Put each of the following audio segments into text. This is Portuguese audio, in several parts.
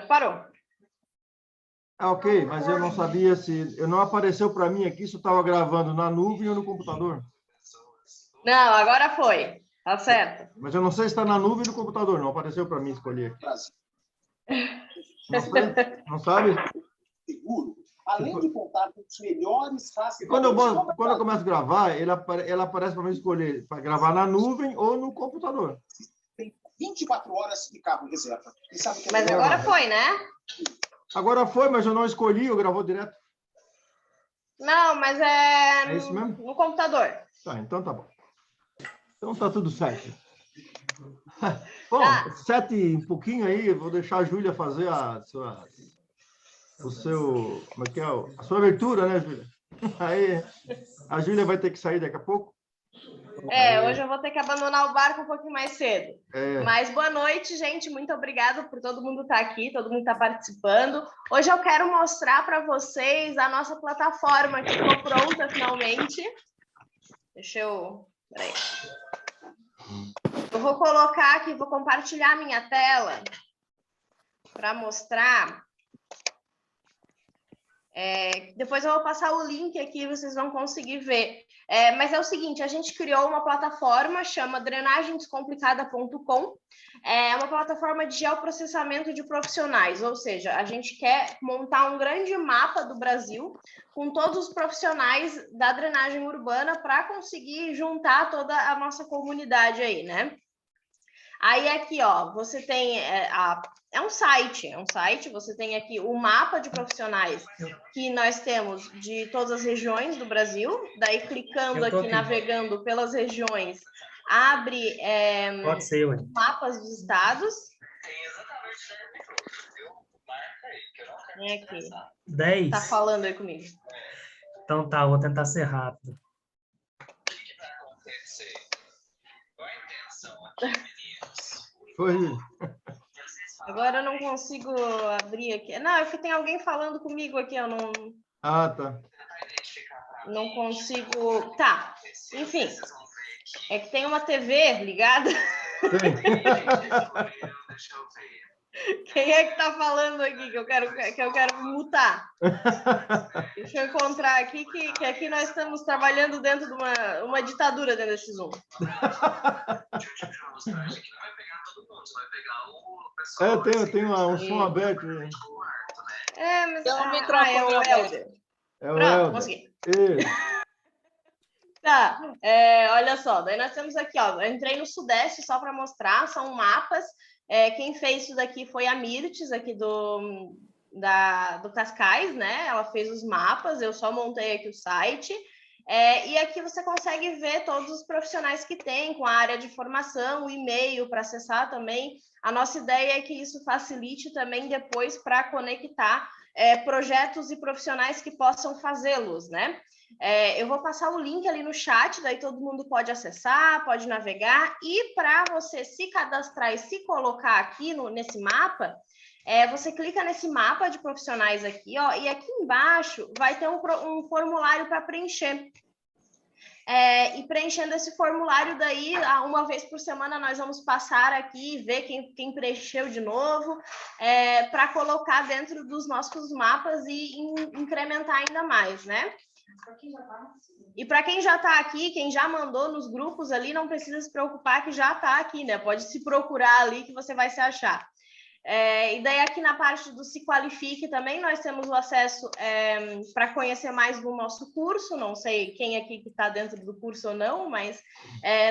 Parou. Ah, ok, mas eu não sabia se... Não apareceu para mim aqui se eu estava gravando na nuvem ou no computador. Não, agora foi. Tá certo. Mas eu não sei se está na nuvem ou no computador, não apareceu para mim escolher. Não sei, não sabe? Seguro, além de contar com os melhores E quando eu começo a gravar, ela aparece para mim escolher para gravar na nuvem ou no computador. Tem 24 horas de carro em reserva. E sabe que Mas agora foi, né? Agora foi, mas eu não escolhi, eu gravou direto. Não, mas é É isso mesmo? no computador. Tá, então tá bom. Então tá tudo certo. Bom, Tá. 7 e um pouquinho aí, eu vou deixar a Júlia fazer como é que é? A sua abertura, né, Júlia? Aí a Júlia vai ter que sair daqui a pouco. Hoje eu vou ter que abandonar o barco um pouquinho mais cedo. É. Mas boa noite, gente. Muito obrigada por todo mundo estar aqui, todo mundo estar participando. Hoje eu quero mostrar para vocês a nossa plataforma que ficou pronta finalmente. Deixa eu... Peraí. Eu vou colocar aqui, vou compartilhar minha tela para mostrar. Depois eu vou passar o link aqui, vocês vão conseguir ver. Mas é o seguinte, a gente criou uma plataforma, chama drenagenscomplicada.com. É uma plataforma de geoprocessamento de profissionais, ou seja, a gente quer montar um grande mapa do Brasil com todos os profissionais da drenagem urbana para conseguir juntar toda a nossa comunidade aí, né? Aí aqui, ó, você tem é um site, você tem aqui o mapa de profissionais que nós temos de todas as regiões do Brasil, daí clicando aqui, navegando pelas regiões, abre mapas dos estados. Vem aqui. 10. Tá falando aí comigo. Então tá, vou tentar ser rápido. Foi. Agora eu não consigo abrir aqui. Não, é porque tem alguém falando comigo aqui, eu não... Ah, tá. Não consigo... Tá, enfim. É que tem uma TV ligada. Tem. Quem é que tá falando aqui que eu quero mutar? Deixa eu encontrar aqui que aqui nós estamos trabalhando dentro de uma ditadura dentro desse Zoom. Tem um som aberto. Mas tem um microfone é o Helder. É o Pronto, Helder. consegui. Isso. Tá, olha só, daí nós temos aqui, ó, eu entrei no Sudeste só para mostrar, são mapas. Quem fez isso daqui foi a Mirtes, aqui do Cascais, né? Ela fez os mapas, eu só montei aqui o site. E aqui você consegue ver todos os profissionais que tem, com a área de formação, o e-mail para acessar também. A nossa ideia é que isso facilite também depois para conectar projetos e profissionais que possam fazê-los, né? Eu vou passar o link ali no chat, daí todo mundo pode acessar, pode navegar, e para você se cadastrar e se colocar aqui nesse mapa, você clica nesse mapa de profissionais aqui, ó, e aqui embaixo vai ter um formulário para preencher. E preenchendo esse formulário daí, uma vez por semana nós vamos passar aqui e ver quem preencheu de novo, para colocar dentro dos nossos mapas e incrementar ainda mais, né? E para quem já está aqui, quem já mandou nos grupos ali, não precisa se preocupar que já está aqui, né? Pode se procurar ali que você vai se achar. E daí aqui na parte do Se Qualifique também nós temos o acesso para conhecer mais do nosso curso, não sei quem aqui que está dentro do curso ou não, mas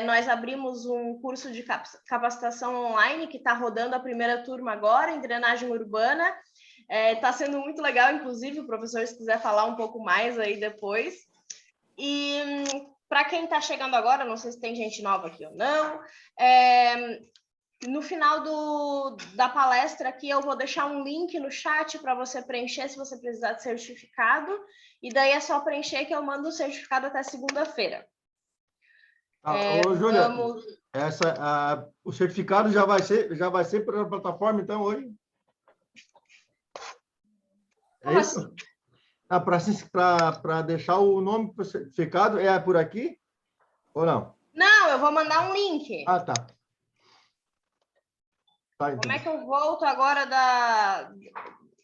nós abrimos um curso de capacitação online que está rodando a primeira turma agora em drenagem urbana. Está sendo muito legal, inclusive, o professor, se quiser falar um pouco mais aí depois. E para quem está chegando agora, não sei se tem gente nova aqui ou não, no final da palestra aqui eu vou deixar um link no chat para você preencher se você precisar de certificado, e daí é só preencher que eu mando o certificado até segunda-feira. Ô, Júlia, o certificado já vai ser pela plataforma, então, hoje? Como isso? assim? Para deixar o nome para o certificado, é por aqui? Ou não? Não, eu vou mandar um link. Ah, tá. Tá, então. Como é que eu volto agora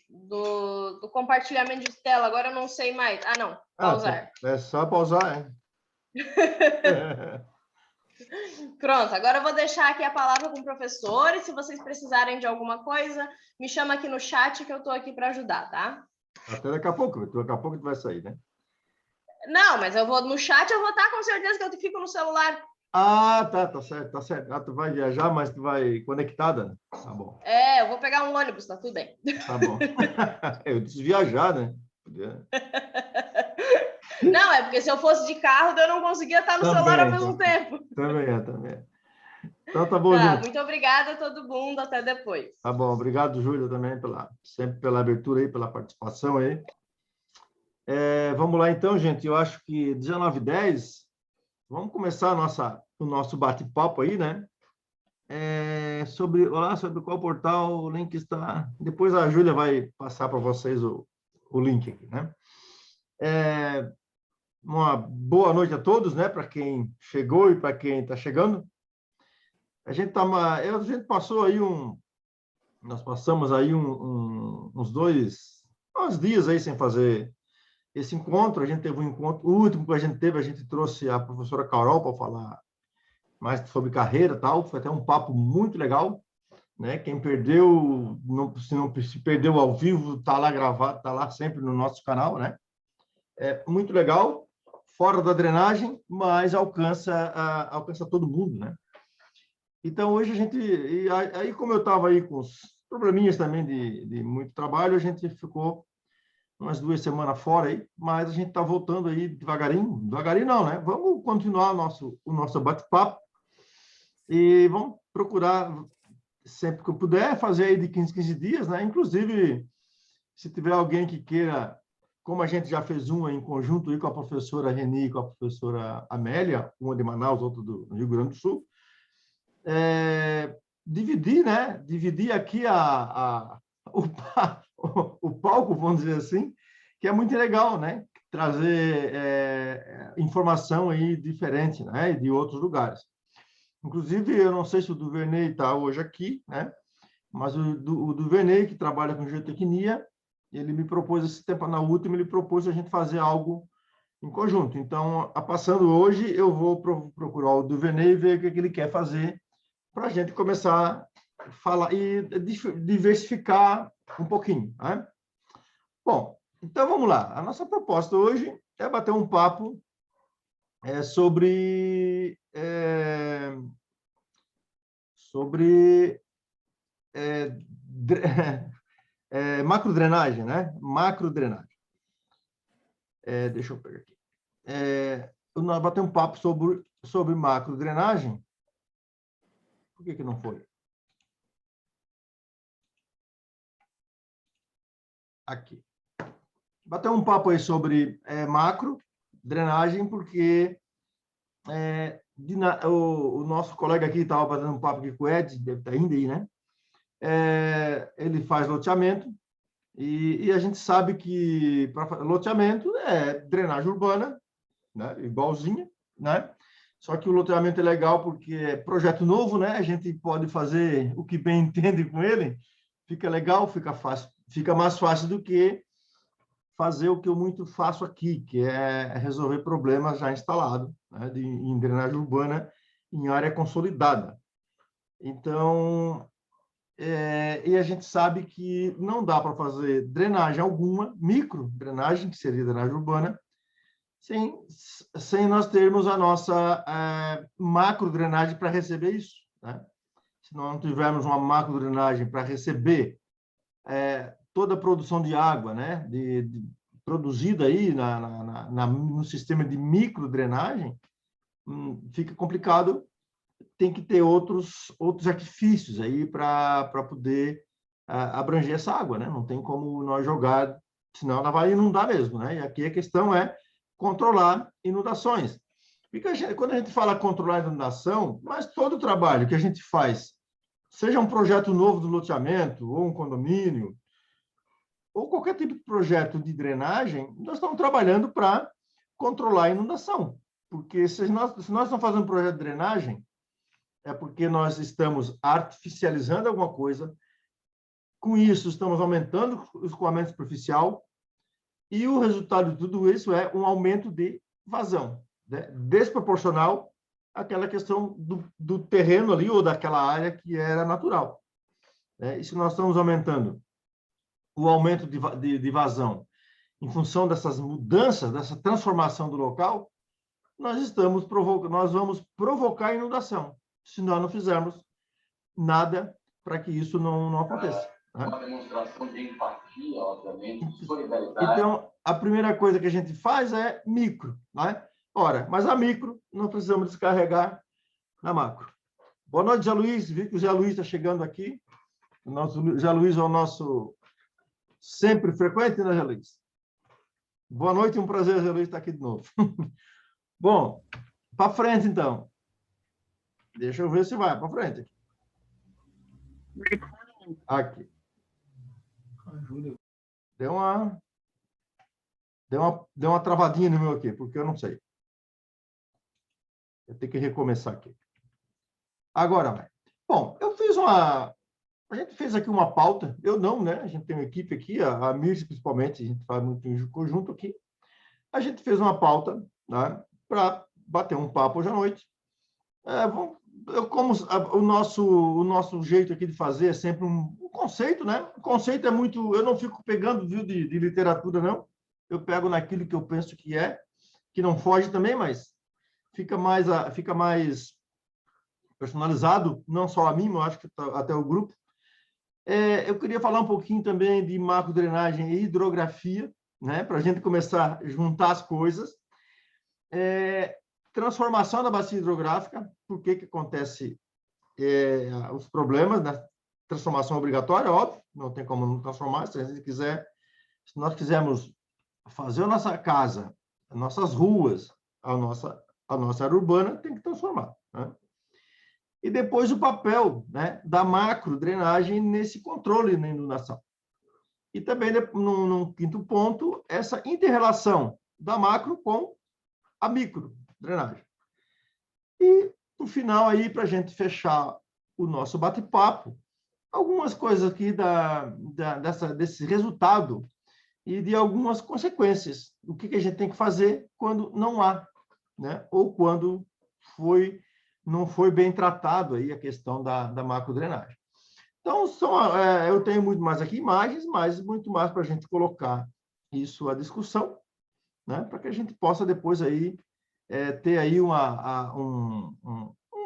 do compartilhamento de tela? Agora eu não sei mais. Ah, não. Pausar. É só pausar, hein? Pronto, agora eu vou deixar aqui a palavra com o professor, e se vocês precisarem de alguma coisa, me chama aqui no chat que eu estou aqui para ajudar, tá? Até daqui a pouco tu vai sair, né? Não, mas eu vou no chat, eu vou estar com certeza que eu fico no celular. Ah, tá certo, tá certo. Ah, tu vai viajar, mas tu vai conectada, né? Tá bom. Eu vou pegar um ônibus, tá tudo bem. Tá bom. Eu disse viajar, né? Não, é porque se eu fosse de carro, eu não conseguia estar no celular ao mesmo tempo. Também. Então tá bom, Tá, Júlia. muito obrigada a todo mundo, até depois. Tá bom, obrigado, Júlia, também sempre pela abertura aí, pela participação aí. Vamos lá então, gente. Eu acho que 19h10, vamos começar o nosso bate-papo aí, né? Sobre qual portal o link está. Depois a Júlia vai passar para vocês o link aqui, né? Uma boa noite a todos, né? Para quem chegou e para quem está chegando. A gente passou aí nós passamos aí uns dias aí sem fazer esse encontro. A gente teve um encontro, o último que a gente trouxe a professora Carol para falar mais sobre carreira e tal. Foi até um papo muito legal, né? Quem perdeu, se perdeu ao vivo, tá lá gravado, tá lá sempre no nosso canal, né? É muito legal, fora da drenagem, mas alcança todo mundo, né? Então, hoje aí como eu estava aí com os probleminhas também de muito trabalho, a gente ficou umas 2 semanas fora aí, mas a gente está voltando aí devagarinho não, né? Vamos continuar o nosso bate-papo e vamos procurar, sempre que eu puder, fazer aí de 15 dias, né? Inclusive, se tiver alguém que queira, como a gente já fez uma em conjunto aí com a professora Reni e com a professora Amélia, uma de Manaus, outra do Rio Grande do Sul, dividir, né? Dividir aqui o palco, vamos dizer assim, que é muito legal, né? Trazer informação aí diferente, né? De outros lugares. Inclusive, eu não sei se o Duvernay está hoje aqui, né? Mas o Duvernay, que trabalha com geotecnia, ele me propôs esse tempo, na última, ele propôs a gente fazer algo em conjunto. Então, passando hoje, eu vou procurar o Duvernay e ver o que ele quer fazer para a gente começar a falar e diversificar um pouquinho, né? Bom, então vamos lá. A nossa proposta hoje é bater um papo sobre macrodrenagem, né? Macrodrenagem. Deixa eu pegar aqui. Nós bater um papo sobre macrodrenagem. Por que não foi? Aqui. Bater um papo aí sobre macro drenagem, porque o nosso colega aqui estava batendo um papo aqui com o Ed, deve estar ainda aí, né? Ele faz loteamento e a gente sabe que loteamento é drenagem urbana, né? Igualzinha, né? Só que o loteamento é legal porque é projeto novo, né? A gente pode fazer o que bem entende com ele, fica legal, fica fácil, fica mais fácil do que fazer o que eu muito faço aqui, que é resolver problemas já instalados, né? Em drenagem urbana em área consolidada. Então, e a gente sabe que não dá para fazer drenagem alguma, micro drenagem, que seria drenagem urbana, sem nós termos a nossa macro drenagem para receber isso, né? Se nós não tivermos uma macro drenagem para receber toda a produção de água, né, produzida aí no sistema de micro drenagem, fica complicado. Tem que ter outros artifícios aí para poder abranger essa água, né? Não tem como nós jogar, senão ela vai inundar mesmo, né? E aqui a questão é controlar inundações. Porque quando a gente fala controlar inundação, mas todo o trabalho que a gente faz, seja um projeto novo do loteamento, ou um condomínio, ou qualquer tipo de projeto de drenagem, nós estamos trabalhando para controlar a inundação. Porque se nós estamos fazendo um projeto de drenagem, é porque nós estamos artificializando alguma coisa, com isso estamos aumentando o escoamento superficial, e o resultado de tudo isso é um aumento de vazão, né? Desproporcional àquela questão do terreno ali, ou daquela área que era natural, né? E se nós estamos aumentando o aumento de vazão em função dessas mudanças, dessa transformação do local, nós vamos provocar inundação, se nós não fizermos nada para que isso não aconteça, né? Uma demonstração de empatia, obviamente, de solidariedade. Então, a primeira coisa que a gente faz é micro, né? Ora, mas a micro não precisamos descarregar na macro. Boa noite, Zé Luiz. Vi que o Zé Luiz está chegando aqui. O nosso Zé Luiz é o nosso sempre frequente, né, Zé Luiz? Boa noite, um prazer, Zé Luiz, estar aqui de novo. Bom, para frente, então. Deixa eu ver se vai para frente. Aqui. Deu uma travadinha no meu aqui, porque eu não sei. Eu tenho que recomeçar aqui. Agora vai. Bom, a gente fez aqui uma pauta. Eu não, né? A gente tem uma equipe aqui, a Mirce principalmente, a gente faz muito em conjunto aqui. A gente fez uma pauta, né, para bater um papo hoje à noite. O nosso jeito aqui de fazer é sempre um conceito, né? O conceito é muito... Eu não fico pegando, viu, de literatura, não. Eu pego naquilo que eu penso que não foge também, mas fica mais personalizado, não só a mim, mas acho que até o grupo. Eu queria falar um pouquinho também de macrodrenagem e hidrografia, né? Para a gente começar a juntar as coisas. Transformação da bacia hidrográfica, por que acontece os problemas, né? Transformação obrigatória, óbvio, não tem como não transformar, se nós quisermos fazer a nossa casa, as nossas ruas, a nossa área urbana, tem que transformar, né? E depois o papel, né, da macro drenagem nesse controle da inundação. E também, no quinto ponto, essa inter-relação da macro com a micro drenagem. E, no final, aí, para a gente fechar o nosso bate-papo, algumas coisas aqui desse resultado e de algumas consequências. O que a gente tem que fazer quando não há, né? Ou quando não foi bem tratado aí a questão da macrodrenagem. Então, eu tenho muito mais aqui imagens, mas muito mais para a gente colocar isso à discussão, né? Para que a gente possa depois aí ter aí um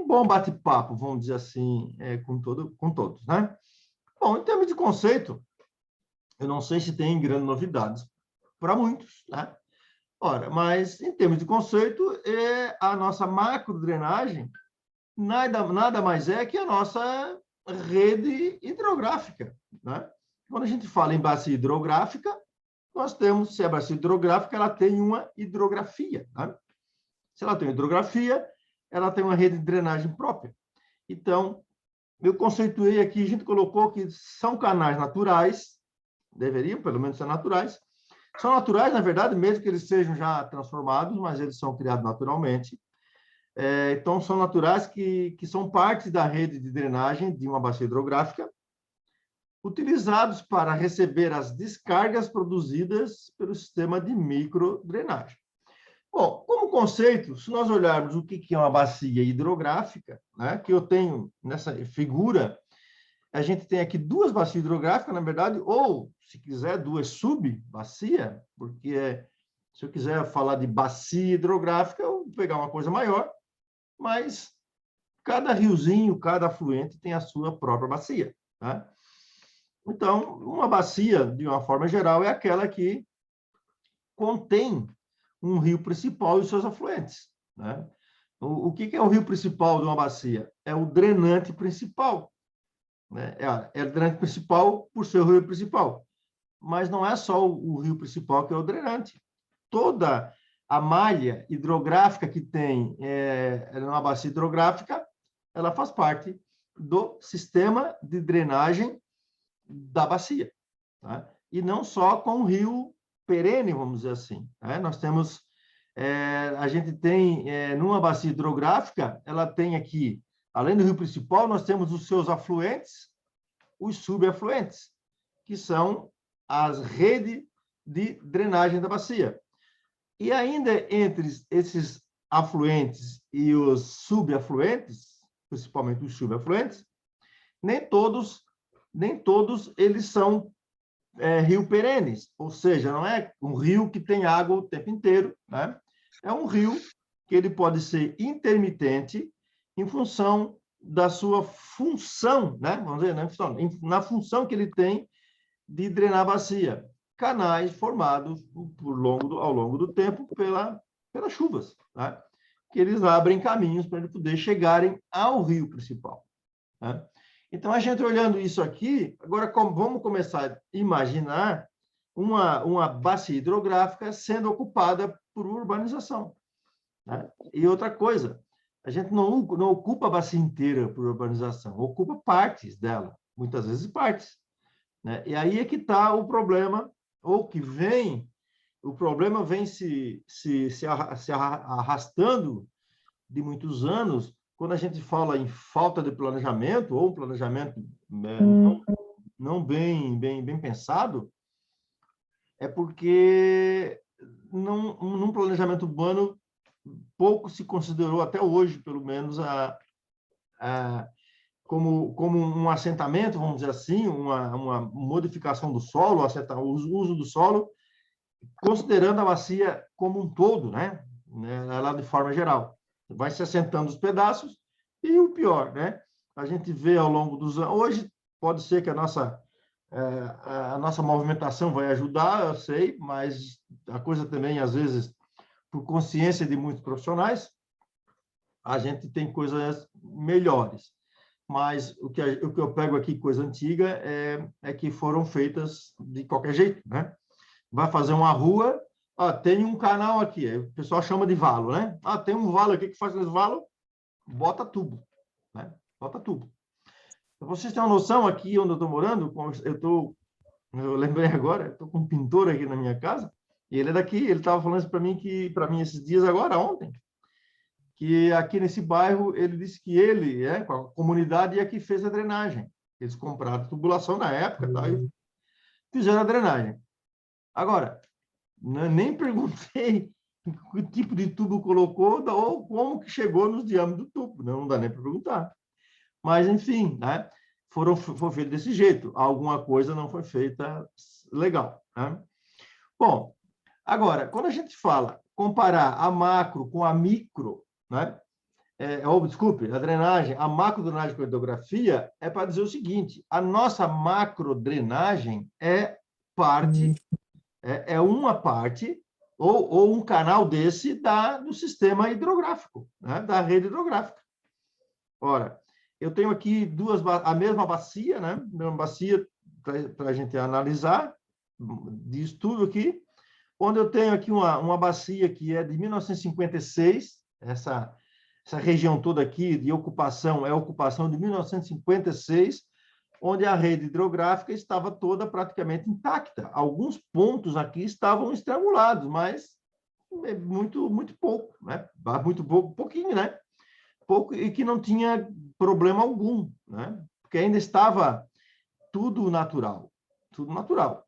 bom bate-papo, vamos dizer assim, com todos, né? Bom, em termos de conceito, eu não sei se tem grandes novidades para muitos, né? Ora, mas em termos de conceito, a nossa macrodrenagem nada mais é que a nossa rede hidrográfica, né? Quando a gente fala em bacia hidrográfica, nós temos, se a bacia hidrográfica, ela tem uma hidrografia, né? Se ela tem hidrografia, ela tem uma rede de drenagem própria. Então, eu conceituei aqui, a gente colocou que são canais naturais, deveriam, pelo menos, ser naturais. São naturais, na verdade, mesmo que eles sejam já transformados, mas eles são criados naturalmente. Então, são naturais que são parte da rede de drenagem de uma bacia hidrográfica, utilizados para receber as descargas produzidas pelo sistema de microdrenagem. Bom, como conceito, se nós olharmos o que é uma bacia hidrográfica, né, que eu tenho nessa figura, a gente tem aqui duas bacias hidrográficas, na verdade, ou, se quiser, duas subbacias, porque se eu quiser falar de bacia hidrográfica, eu vou pegar uma coisa maior, mas cada riozinho, cada afluente tem a sua própria bacia, tá? Então, uma bacia, de uma forma geral, é aquela que contém um rio principal e os seus afluentes, né? O que é o rio principal de uma bacia? É o drenante principal, né? É o drenante principal por ser o rio principal. Mas não é só o rio principal que é o drenante. Toda a malha hidrográfica que tem numa bacia hidrográfica, ela faz parte do sistema de drenagem da bacia, tá? E não só com o rio perene, vamos dizer assim, né? Nós temos, a gente tem, numa bacia hidrográfica, ela tem aqui Além do rio principal, nós temos os seus afluentes, os subafluentes, que são as redes de drenagem da bacia. E ainda entre esses afluentes e os subafluentes, principalmente os subafluentes, nem todos eles são rio perenes, ou seja, não é um rio que tem água o tempo inteiro, né? É um rio que ele pode ser intermitente em função da sua função, né? Vamos dizer, na função que ele tem de drenar a bacia. Canais formados ao longo do tempo pelas chuvas, né? Que eles abrem caminhos para ele poder chegarem ao rio principal, né? Então, a gente olhando isso aqui, agora vamos começar a imaginar uma bacia hidrográfica sendo ocupada por urbanização, né? E outra coisa, a gente não ocupa a bacia inteira por urbanização, ocupa partes dela, muitas vezes partes, né? E aí é que está o problema, ou que vem, o problema vem se arrastando de muitos anos, quando a gente fala em falta de planejamento, ou um planejamento não bem pensado, é porque num planejamento urbano pouco se considerou, até hoje, pelo menos, como um assentamento, vamos dizer assim, uma modificação do solo, o uso do solo, considerando a bacia como um todo, né? Lá de forma geral. Vai se assentando os pedaços, e o pior, né? A gente vê ao longo dos anos. Hoje, pode ser que a nossa movimentação vai ajudar, eu sei, mas a coisa também, às vezes, por consciência de muitos profissionais, a gente tem coisas melhores. Mas o que eu pego aqui, coisa antiga, é que foram feitas de qualquer jeito, né? Vai fazer uma rua, tem um canal aqui, o pessoal chama de valo, né? Tem um valo aqui que faz esse valo, bota tubo, né? Bota tubo. Para vocês terem uma noção, aqui onde eu estou morando, eu lembrei agora, estou com um pintor aqui na minha casa, e ele é daqui, ele estava falando isso para mim esses dias agora, ontem, que aqui nesse bairro, ele disse que ele, com a comunidade, é que fez a drenagem. Eles compraram tubulação na época, tá? E fizeram a drenagem. Agora, nem perguntei que tipo de tubo colocou ou como que chegou nos diâmetros do tubo. Não dá nem para perguntar. Mas, enfim, né? Foi feito desse jeito. Alguma coisa não foi feita legal, né? Bom, agora, quando a gente fala comparar a macro com a micro, né? Desculpe, a drenagem, a macrodrenagem com a hidrografia, é para dizer o seguinte: a nossa macrodrenagem é uma parte ou um canal desse do sistema hidrográfico, né? Da rede hidrográfica. Ora, eu tenho aqui a mesma bacia, né? Uma bacia para a gente analisar, de estudo aqui, onde eu tenho aqui uma bacia que é de 1956, essa região toda aqui de ocupação é a ocupação de 1956, onde a rede hidrográfica estava toda praticamente intacta. Alguns pontos aqui estavam estrangulados, mas muito pouco, né? Muito pouco, pouquinho, né? Pouco, e que não tinha problema algum, né? Porque ainda estava tudo natural, tudo natural.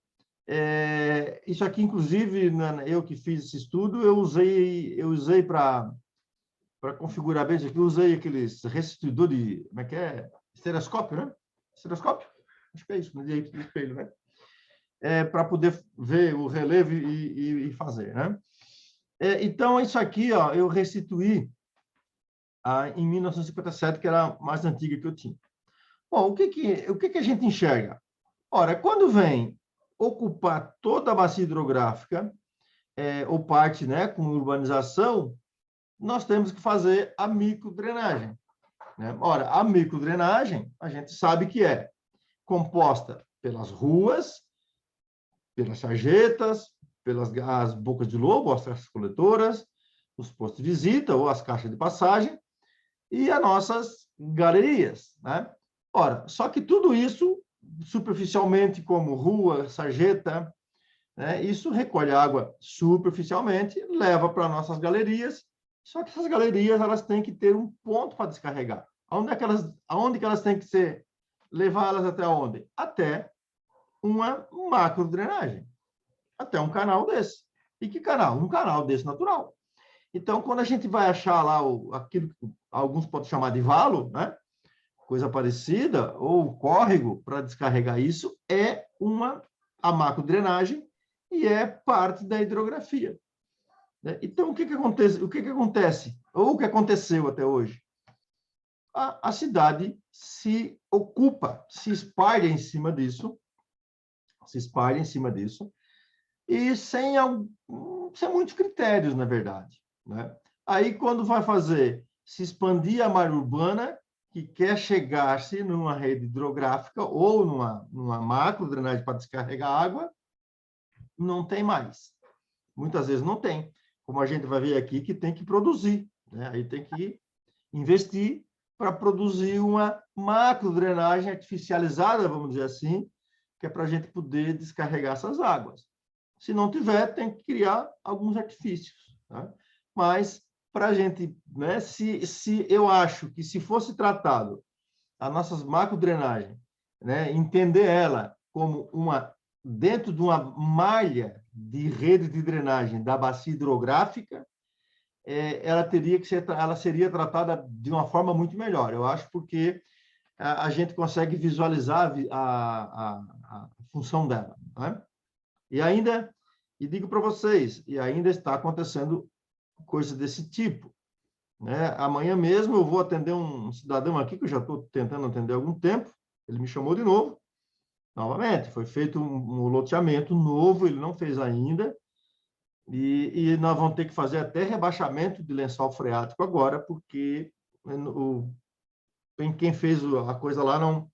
Isso aqui, inclusive, eu que fiz esse estudo, eu usei para configurar bem isso aqui, eu usei aqueles restituidores de, como é que é? Estereoscópio, né? Estereoscópio? Acho que é isso, no direito do espelho, né? Para poder ver o relevo e fazer, né? Então, isso aqui, eu restituí em 1957, que era a mais antiga que eu tinha. Bom, o que a gente enxerga? Ora, quando vem ocupar toda a bacia hidrográfica, ou parte, né, com urbanização, nós temos que fazer a microdrenagem, né? Ora, a microdrenagem, a gente sabe que é composta pelas ruas, pelas sarjetas, as bocas de lobo, as caixas coletoras, os postos de visita ou as caixas de passagem e as nossas galerias, né? Ora, só que tudo isso, superficialmente, como rua, sarjeta, né, isso recolhe água superficialmente, leva para nossas galerias, só que essas galerias elas têm que ter um ponto para descarregar. Aonde que elas têm que ser? Levar elas até onde? Até uma macrodrenagem. Até um canal desse. E que canal? Um canal desse natural. Então, quando a gente vai achar lá aquilo que alguns podem chamar de valo, né? Coisa parecida, ou córrego para descarregar isso, é a macrodrenagem e é parte da hidrografia. Né? Então, o que acontece? Ou o que aconteceu até hoje? A cidade se ocupa, se espalha em cima disso, e sem muitos critérios, na verdade. Né? Aí, quando vai se expandir a malha urbana, que quer chegar-se numa rede hidrográfica ou numa macrodrenagem para descarregar água, não tem mais. Muitas vezes não tem. Como a gente vai ver aqui, que tem que produzir. Né? Aí tem que investir para produzir uma macrodrenagem artificializada, vamos dizer assim, que é para a gente poder descarregar essas águas. Se não tiver, tem que criar alguns artifícios. Tá? Mas, para a gente, né, se eu acho que se fosse tratado a nossas macrodrenagem, né, entender ela como dentro de uma malha de rede de drenagem da bacia hidrográfica, ela seria tratada de uma forma muito melhor. Eu acho porque a gente consegue visualizar a função dela. Né? E digo para vocês, e ainda está acontecendo coisa desse tipo. Né? Amanhã mesmo eu vou atender um cidadão aqui, que eu já estou tentando atender há algum tempo, ele me chamou de novo, novamente, foi feito um loteamento novo, ele não fez ainda, e nós vamos ter que fazer até rebaixamento de lençol freático agora, porque quem fez a coisa lá não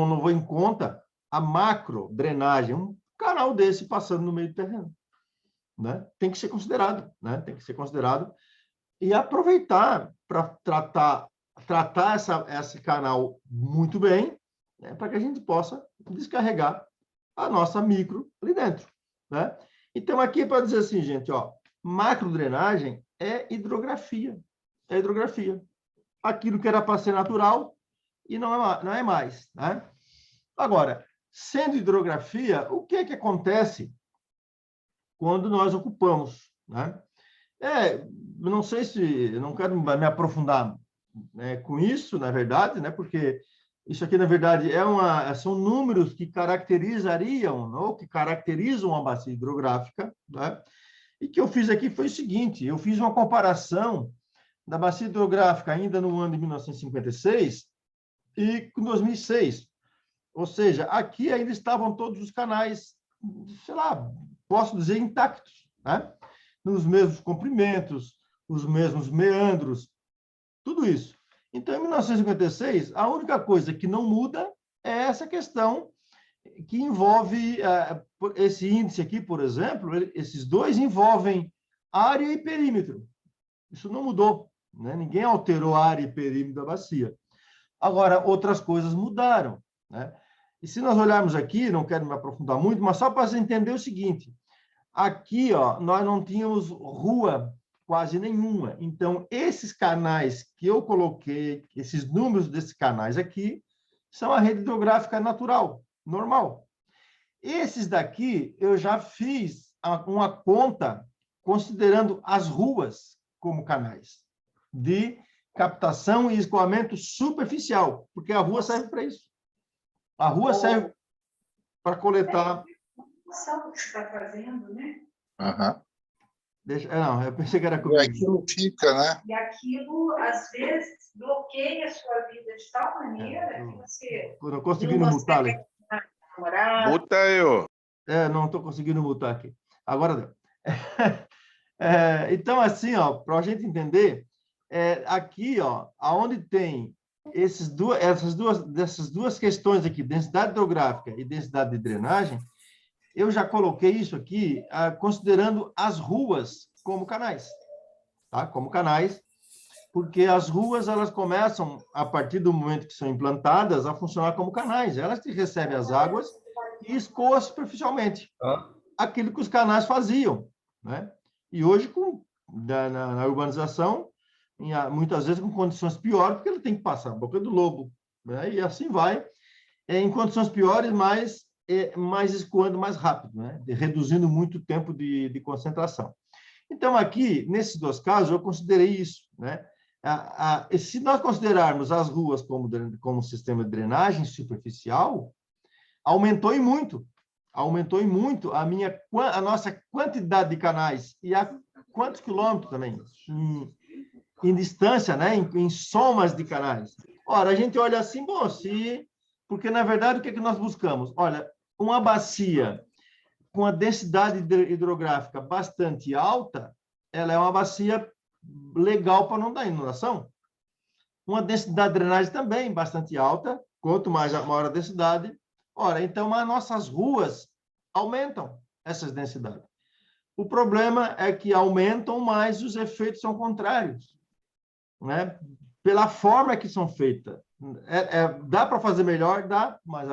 levou em conta a macro drenagem, um canal desse passando no meio do terreno. Né? Tem que ser considerado, né? Tem que ser considerado e aproveitar para tratar esse canal muito bem, né? Para que a gente possa descarregar a nossa micro ali dentro. Né? Então, aqui para dizer assim, gente, ó, macrodrenagem é hidrografia. É hidrografia. Aquilo que era para ser natural e não é mais. Né? Agora, sendo hidrografia, o que acontece quando nós ocupamos? Né? Não sei se... Não quero me aprofundar, né, com isso, na verdade, né, porque isso aqui, na verdade, são números que caracterizariam, ou que caracterizam a bacia hidrográfica. Né? E o que eu fiz aqui foi o seguinte, eu fiz uma comparação da bacia hidrográfica ainda no ano de 1956 e com 2006. Ou seja, aqui ainda estavam todos os canais, sei lá, posso dizer, intactos, né? Nos mesmos comprimentos, os mesmos meandros, tudo isso. Então, em 1956, a única coisa que não muda é essa questão que envolve esse índice aqui, por exemplo, esses dois envolvem área e perímetro. Isso não mudou, né? Ninguém alterou a área e perímetro da bacia. Agora, outras coisas mudaram, né? E se nós olharmos aqui, não quero me aprofundar muito, mas só para você entender o seguinte, aqui, ó, nós não tínhamos rua quase nenhuma. Então, esses canais que eu coloquei, esses números desses canais aqui, são a rede hidrográfica natural, normal. Esses daqui, eu já fiz uma conta considerando as ruas como canais de captação e escoamento superficial, porque a rua serve para isso. A rua serve para coletar... Sabe o que você está fazendo, né? Uhum. Não, eu pensei que era comigo. E aquilo fica, né? E aquilo, às vezes, bloqueia a sua vida de tal maneira que você... Não conseguindo mutar ali. Muta eu. Não estou conseguindo mutar aqui. Agora deu. Então, assim, ó, para a gente entender, aqui, ó, aonde tem dessas duas questões aqui, densidade hidrográfica e densidade de drenagem, eu já coloquei isso aqui considerando as ruas como canais, tá? Como canais, porque as ruas elas começam, a partir do momento que são implantadas, a funcionar como canais. Elas recebem as águas e escoam superficialmente. Aquilo que os canais faziam, né? E hoje, na urbanização, muitas vezes com condições piores, porque ele tem que passar a boca do lobo, né? E assim vai, em condições piores, mas escoando mais rápido, né? Reduzindo muito o tempo de concentração. Então, aqui, nesses dois casos, eu considerei isso, né? Se nós considerarmos as ruas como sistema de drenagem superficial, aumentou em muito a nossa quantidade de canais e a quantos quilômetros também, em distância, né? Em somas de canais. Ora, a gente olha assim, bom, porque, na verdade, o que é que nós buscamos? Olha, uma bacia com a densidade hidrográfica bastante alta, ela é uma bacia legal para não dar inundação. Uma densidade de drenagem também bastante alta, quanto maior a densidade. Ora, então, as nossas ruas aumentam essas densidades. O problema é que aumentam, mas os efeitos são contrários, né? Pela forma que são feitas. Dá para fazer melhor? Dá, mas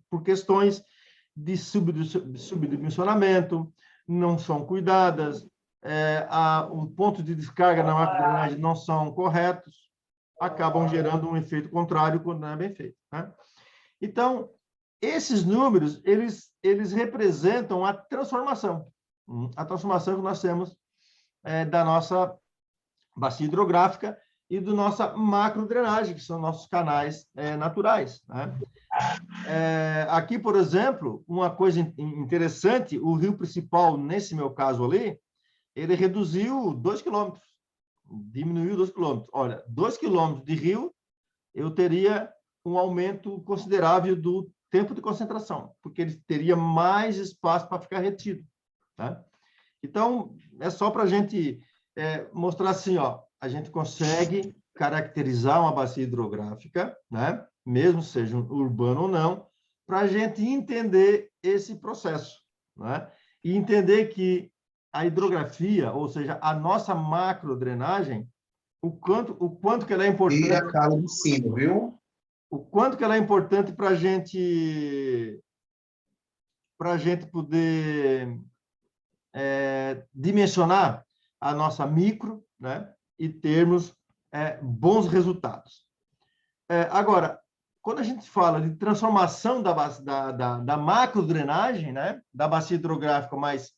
por questões de subdimensionamento, não são cuidadas, o ponto de descarga na macrodrenagem não são corretos, acabam gerando um efeito contrário quando não é bem feito, né? Então, esses números, eles representam a transformação que nós temos da nossa bacia hidrográfica e da nossa macrodrenagem, que são nossos canais naturais, né? Aqui, por exemplo, uma coisa interessante, o rio principal, nesse meu caso ali, ele reduziu 2 quilômetros, diminuiu 2 quilômetros. Olha, 2 quilômetros de rio, eu teria um aumento considerável do tempo de concentração, porque ele teria mais espaço para ficar retido, tá? Então, é só para a gente mostrar assim, ó, a gente consegue caracterizar uma bacia hidrográfica, né? Mesmo seja urbano ou não, para a gente entender esse processo, né? E entender que a hidrografia, ou seja, a nossa macrodrenagem, o quanto que ela é importante. E a cara de cima, viu? O quanto que ela é importante para a gente poder dimensionar a nossa micro, né? E termos bons resultados. Agora, quando a gente fala de transformação da macrodrenagem, né? Da bacia hidrográfica mais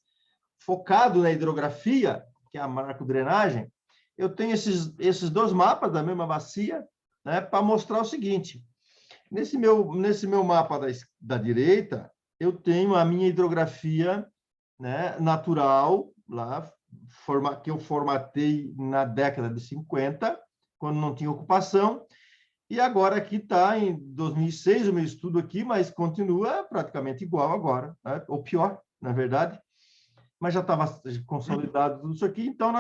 focado na hidrografia, que é a macrodrenagem, eu tenho esses dois mapas da mesma bacia, né, para mostrar o seguinte. Nesse meu mapa da direita, eu tenho a minha hidrografia, né, natural, lá, que eu formatei na década de 50, quando não tinha ocupação, e agora aqui está em 2006, o meu estudo aqui, mas continua praticamente igual agora, né, ou pior, na verdade, mas já estava consolidado tudo isso aqui, então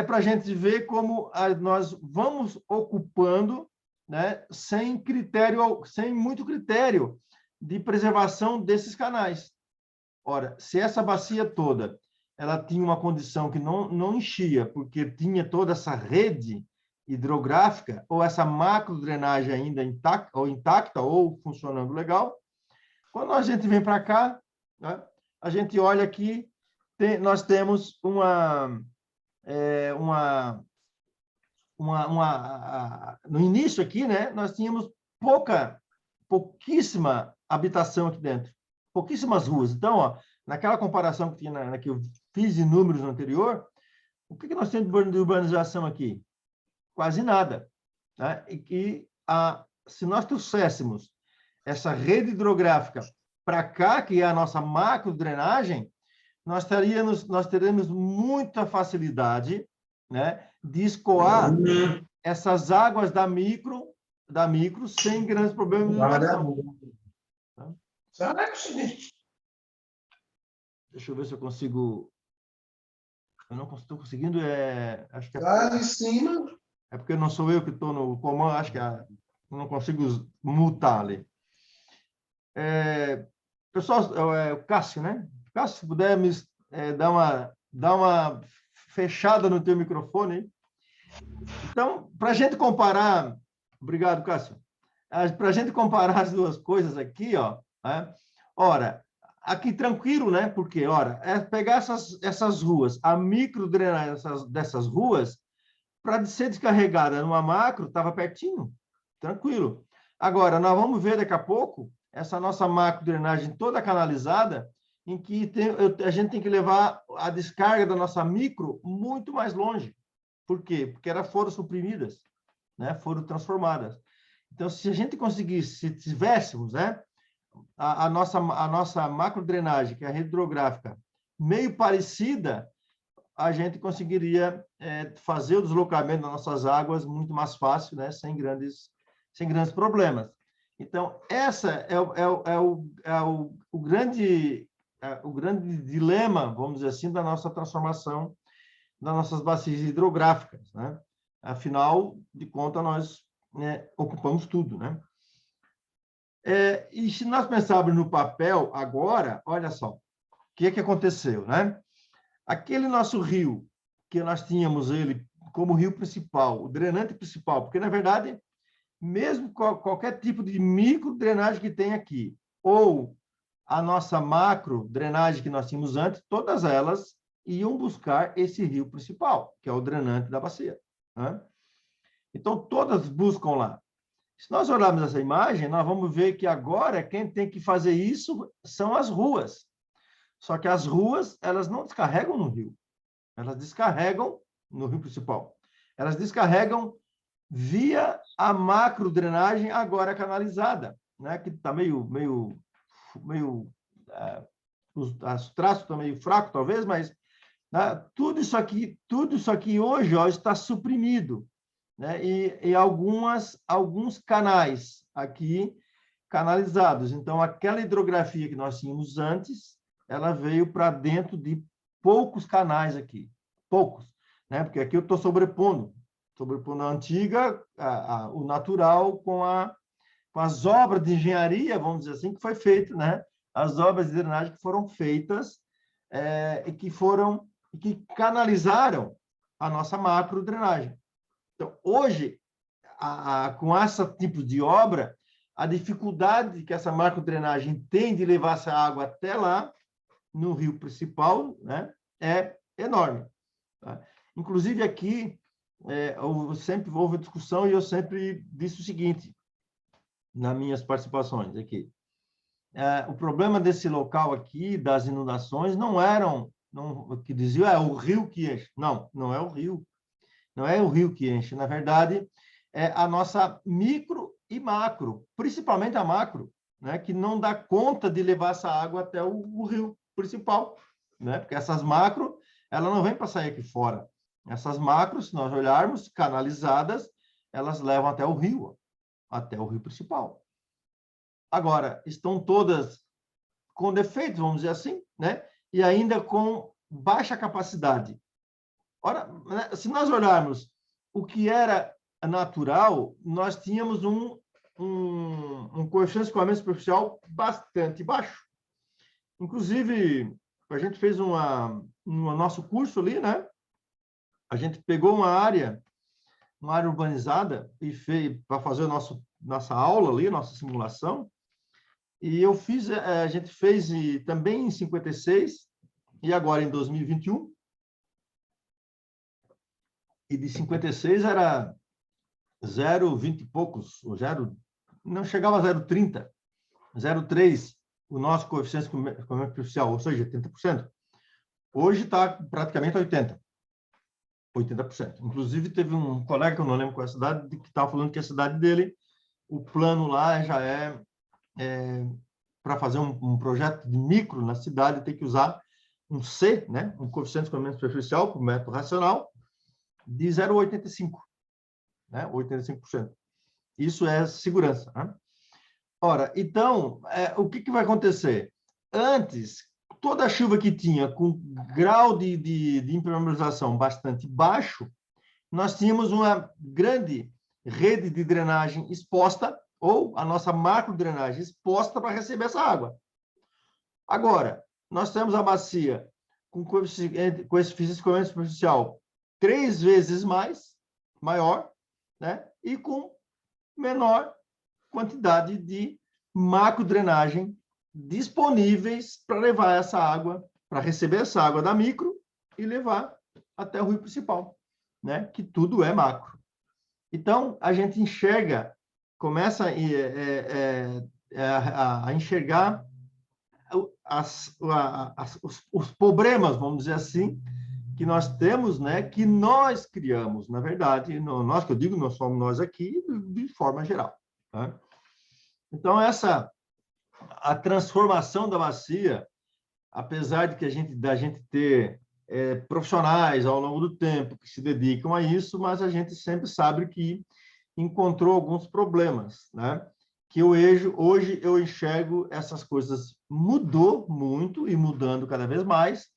para a gente ver como nós vamos ocupando, né, sem muito critério de preservação desses canais. Ora, se essa bacia toda ela tinha uma condição que não enchia, porque tinha toda essa rede hidrográfica, ou essa macrodrenagem ainda intacta ou funcionando legal, quando a gente vem para cá, né, a gente olha aqui, nós temos no início aqui, né, nós tínhamos pouquíssima habitação aqui dentro, pouquíssimas ruas. Então, ó, naquela comparação que tinha que eu fiz de números no anterior, o que nós temos de urbanização aqui? Quase nada, né? Se nós trouxéssemos essa rede hidrográfica para cá, que é a nossa macrodrenagem, nós teremos muita facilidade, né, de escoar essas águas da micro sem grandes problemas. Deixa eu ver se eu consigo. Eu não estou conseguindo. Acho que lá de cima. É porque não sou eu que estou no comando, acho que não consigo mutar ali. Pessoal, o Cássio, né? Cássio, se puder me dar uma fechada no teu microfone, hein? Então, para a gente comparar... Obrigado, Cássio. Para a gente comparar as duas coisas aqui, ó, né? Ora, aqui tranquilo, né? Porque, ora, pegar essas ruas, a microdrenagem dessas ruas, para ser descarregada numa macro, estava pertinho, tranquilo. Agora, nós vamos ver daqui a pouco essa nossa macro drenagem toda canalizada, em que a gente tem que levar a descarga da nossa micro muito mais longe. Por quê? Porque elas foram suprimidas, né? Foram transformadas. Então, se a gente conseguisse, se tivéssemos, né, a nossa macro drenagem, que é a rede hidrográfica, meio parecida, a gente conseguiria fazer o deslocamento das nossas águas muito mais fácil, né, sem grandes problemas. Então, essa é o grande dilema, vamos dizer assim, da nossa transformação das nossas bacias hidrográficas, né? Afinal de contas, nós, né, ocupamos tudo, né? E se nós pensarmos no papel agora, olha só, o que aconteceu, né? Aquele nosso rio, que nós tínhamos ele como rio principal, o drenante principal, porque, na verdade, mesmo qualquer tipo de micro drenagem que tem aqui, ou a nossa macro drenagem que nós tínhamos antes, todas elas iam buscar esse rio principal, que é o drenante da bacia, né? Então, todas buscam lá. Se nós olharmos essa imagem, nós vamos ver que agora quem tem que fazer isso são as ruas. Só que as ruas, elas não descarregam no rio. Elas descarregam no rio principal. Elas descarregam via a macro drenagem agora canalizada, né? Que está meio os traços estão meio fracos, talvez, mas, né, tudo isso aqui hoje, ó, está suprimido, né? E alguns canais aqui canalizados. Então, aquela hidrografia que nós tínhamos antes, ela veio para dentro de poucos canais aqui, poucos, né? Porque aqui eu estou sobrepondo a antiga, o natural com as obras de engenharia, vamos dizer assim, que foi feito, né? As obras de drenagem que foram feitas e que canalizaram a nossa macro drenagem. Então, hoje, com esse tipo de obra, a dificuldade que essa macro drenagem tem de levar essa água até lá, no rio principal, né, é enorme. Tá? Inclusive, aqui, sempre houve discussão e eu sempre disse o seguinte, nas minhas participações aqui. O problema desse local aqui, das inundações, que diziam, é o rio que enche. Não, não é o rio. Não é o rio que enche. Na verdade, é a nossa micro e macro, principalmente a macro, né, que não dá conta de levar essa água até o rio principal, né? Porque essas macro, ela não vem para sair aqui fora. Essas macros, se nós olharmos, canalizadas, elas levam até o rio principal. Agora, estão todas com defeitos, vamos dizer assim, né? E ainda com baixa capacidade. Ora, né, se nós olharmos o que era natural, nós tínhamos um coeficiente de escoamento superficial bastante baixo. Inclusive, a gente fez no nosso curso ali, né? A gente pegou uma área urbanizada e fez para fazer nossa aula ali, nossa simulação. E a gente fez também em 56 e agora em 2021. E de 56 era 0,20 e poucos, ou não chegava a 0,30, 0,3 o nosso coeficiente de escoamento superficial, ou seja, 80%. Hoje está praticamente 80%. Inclusive, teve um colega, que eu não lembro qual é a cidade, que estava falando que a cidade dele, o plano lá já para fazer um projeto de micro na cidade, tem que usar um C, né? Um coeficiente de escoamento superficial, por método racional, de 0,85, né? 85%. Isso é segurança, né? Ora, então, o que vai acontecer? Antes, toda a chuva que tinha com grau de impermeabilização bastante baixo, nós tínhamos uma grande rede de drenagem exposta, ou a nossa macro drenagem exposta para receber essa água. Agora, nós temos a bacia com coeficiente de escoamento superficial 3 vezes maior, né? E com menor quantidade de macro drenagem disponíveis para levar essa água, para receber essa água da micro e levar até o rio principal. né, que tudo é macro. Então, a gente enxerga, começa a enxergar os problemas, vamos dizer assim, que nós temos, né, que nós criamos, na verdade, nós que eu digo, nós somos nós aqui, de forma geral. Tá? Então, a transformação da bacia, apesar de que da gente ter profissionais ao longo do tempo que se dedicam a isso, mas a gente sempre sabe que encontrou alguns problemas, né? Que hoje eu enxergo essas coisas mudou muito e mudando cada vez mais,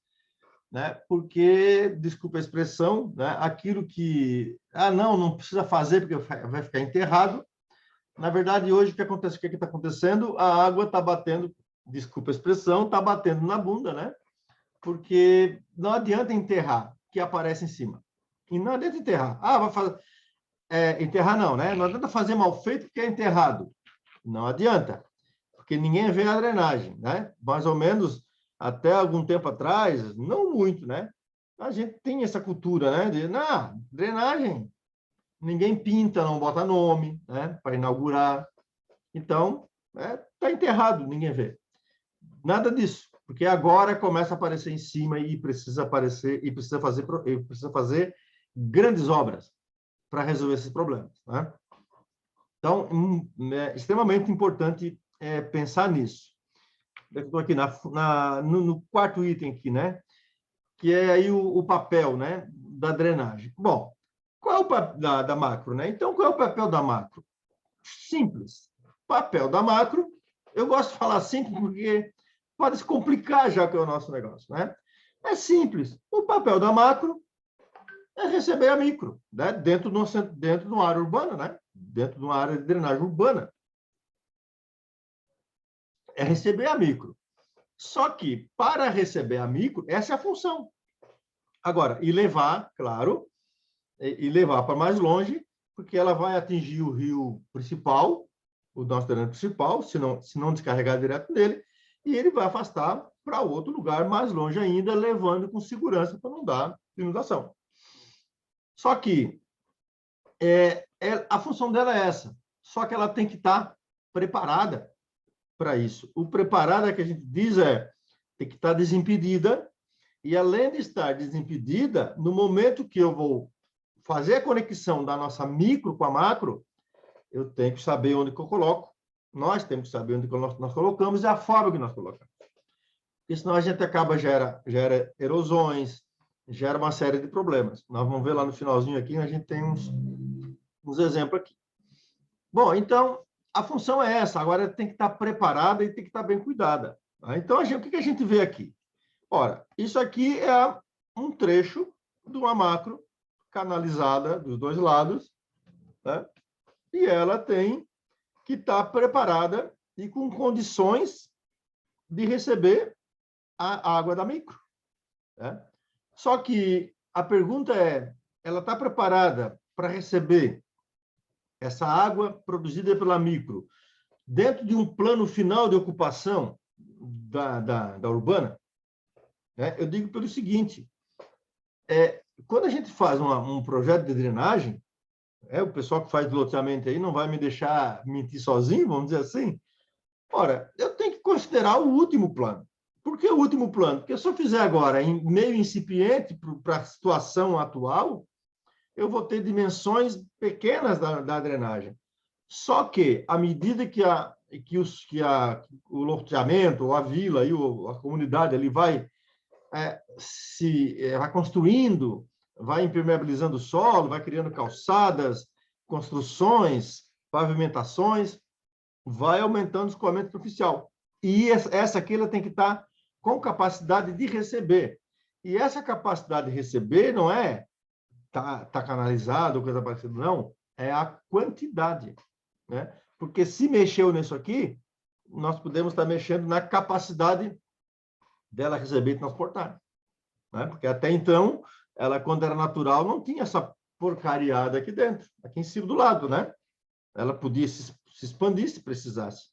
né? Porque, desculpa a expressão, né? Aquilo que não precisa fazer porque vai ficar enterrado. Na verdade, hoje o que acontece? O que está acontecendo? A água está batendo, desculpa a expressão, está batendo na bunda, né? Porque não adianta enterrar, que aparece em cima. E não adianta enterrar. Vai fazer... enterrar não, né? Não adianta fazer mal feito porque é enterrado. Não adianta, porque ninguém vê a drenagem, né? Mais ou menos, até algum tempo atrás, não muito, né? A gente tem essa cultura, né? De, drenagem, ninguém pinta, não bota nome, né? Para inaugurar. Então, está enterrado, ninguém vê. Nada disso, porque agora começa a aparecer em cima e precisa aparecer, e precisa fazer grandes obras para resolver esses problemas, né? Então, é extremamente importante pensar nisso. Eu estou aqui no quarto item aqui, né? Que é aí o papel, né? Da drenagem. Bom, qual é o papel da macro, né? Então, qual é o papel da macro? Simples. Papel da macro, eu gosto de falar simples porque pode se complicar já que é o nosso negócio, né? É simples. O papel da macro é receber a micro, né? Dentro de uma área urbana, né? Dentro de uma área de drenagem urbana. É receber a micro. Só que, para receber a micro, essa é a função. Agora, e levar, claro, e levar para mais longe, porque ela vai atingir o rio principal, o nosso drenagens principal, se não descarregar direto nele, e ele vai afastar para outro lugar mais longe ainda, levando com segurança para não dar inundação. Só que a função dela é essa, só que ela tem que estar preparada para isso. O preparada que a gente diz tem que estar desimpedida, e além de estar desimpedida, no momento que eu vou fazer a conexão da nossa micro com a macro, eu tenho que saber onde que eu coloco, nós temos que saber onde que nós colocamos e a forma que nós colocamos. Porque senão a gente gera erosões, gera uma série de problemas. Nós vamos ver lá no finalzinho aqui, a gente tem uns exemplos aqui. Bom, então, a função é essa. Agora, tem que estar preparada e tem que estar bem cuidada. Tá? Então, o que a gente vê aqui? Ora, isso aqui é um trecho de uma macro canalizada dos dois lados, né? E ela tem que estar preparada e com condições de receber a água da micro, né? Só que a pergunta ela está preparada para receber essa água produzida pela micro dentro de um plano final de ocupação da urbana? Eu digo pelo seguinte, quando a gente faz um projeto de drenagem, o pessoal que faz loteamento aí não vai me deixar mentir sozinho, vamos dizer assim. Ora, eu tenho que considerar o último plano. Por que o último plano? Porque se eu fizer agora em meio incipiente para a situação atual, eu vou ter dimensões pequenas da drenagem. Só que, à medida que o loteamento, ou a vila, a comunidade ali vai construindo, vai impermeabilizando o solo, vai criando calçadas, construções, pavimentações, vai aumentando o escoamento superficial. E essa aqui ela tem que estar com capacidade de receber. E essa capacidade de receber não tá canalizado ou coisa parecida, não. É a quantidade, né? Porque se mexeu nisso aqui, nós podemos estar mexendo na capacidade dela receber e transportar, né? Porque até então, ela, quando era natural, não tinha essa porcariada aqui dentro, aqui em cima do lado, né? Ela podia se expandir se precisasse.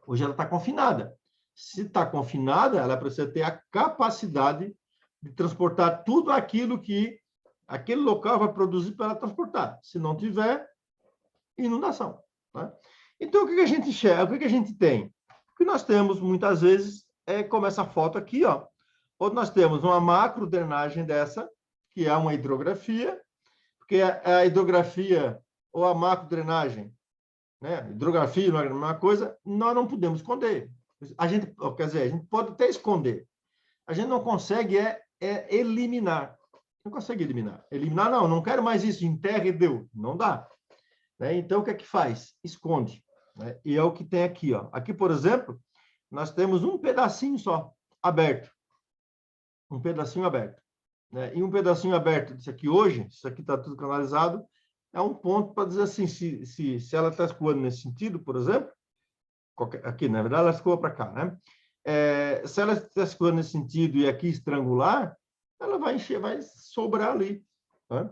Hoje ela está confinada. Se está confinada, ela precisa ter a capacidade de transportar tudo aquilo que aquele local vai produzir para ela transportar. Se não tiver, inundação. Tá? Então, o que a gente enxerga? O que a gente tem? O que nós temos, muitas vezes, como essa foto aqui, ó, onde nós temos uma macro drenagem dessa, que é uma hidrografia, porque a hidrografia ou a macro drenagem, né? Hidrografia não é a mesma coisa, nós não podemos esconder. Quer dizer, a gente pode até esconder. A gente não consegue eliminar. Não consegue eliminar. Eliminar, não quero mais isso, enterra e deu. Não dá. Né? Então, o que é que faz? Esconde. Né? E é o que tem aqui. Ó. Aqui, por exemplo, nós temos um pedacinho só, aberto. Um pedacinho aberto. Né? E um pedacinho aberto disso aqui hoje, isso aqui está tudo canalizado, é um ponto para dizer assim, se ela está escoando nesse sentido, por exemplo, aqui, na verdade, ela escoa para cá, né? Se ela está escoando nesse sentido e aqui estrangular, ela vai encher, vai sobrar ali. Né?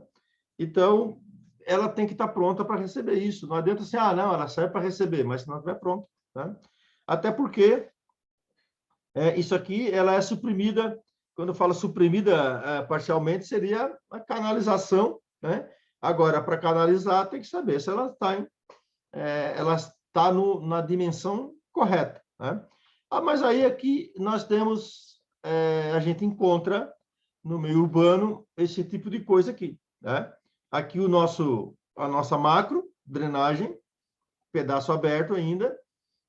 Então, ela tem que estar pronta para receber isso. Não adianta assim, não, ela serve para receber, mas se não estiver pronta. Né? Até porque isso aqui, ela é suprimida, quando eu falo suprimida parcialmente, seria a canalização, né? Agora, para canalizar, tem que saber se ela está na dimensão correta. Né? Mas aí aqui nós temos, a gente encontra no meio urbano esse tipo de coisa aqui. Né? Aqui a nossa macro drenagem, pedaço aberto ainda,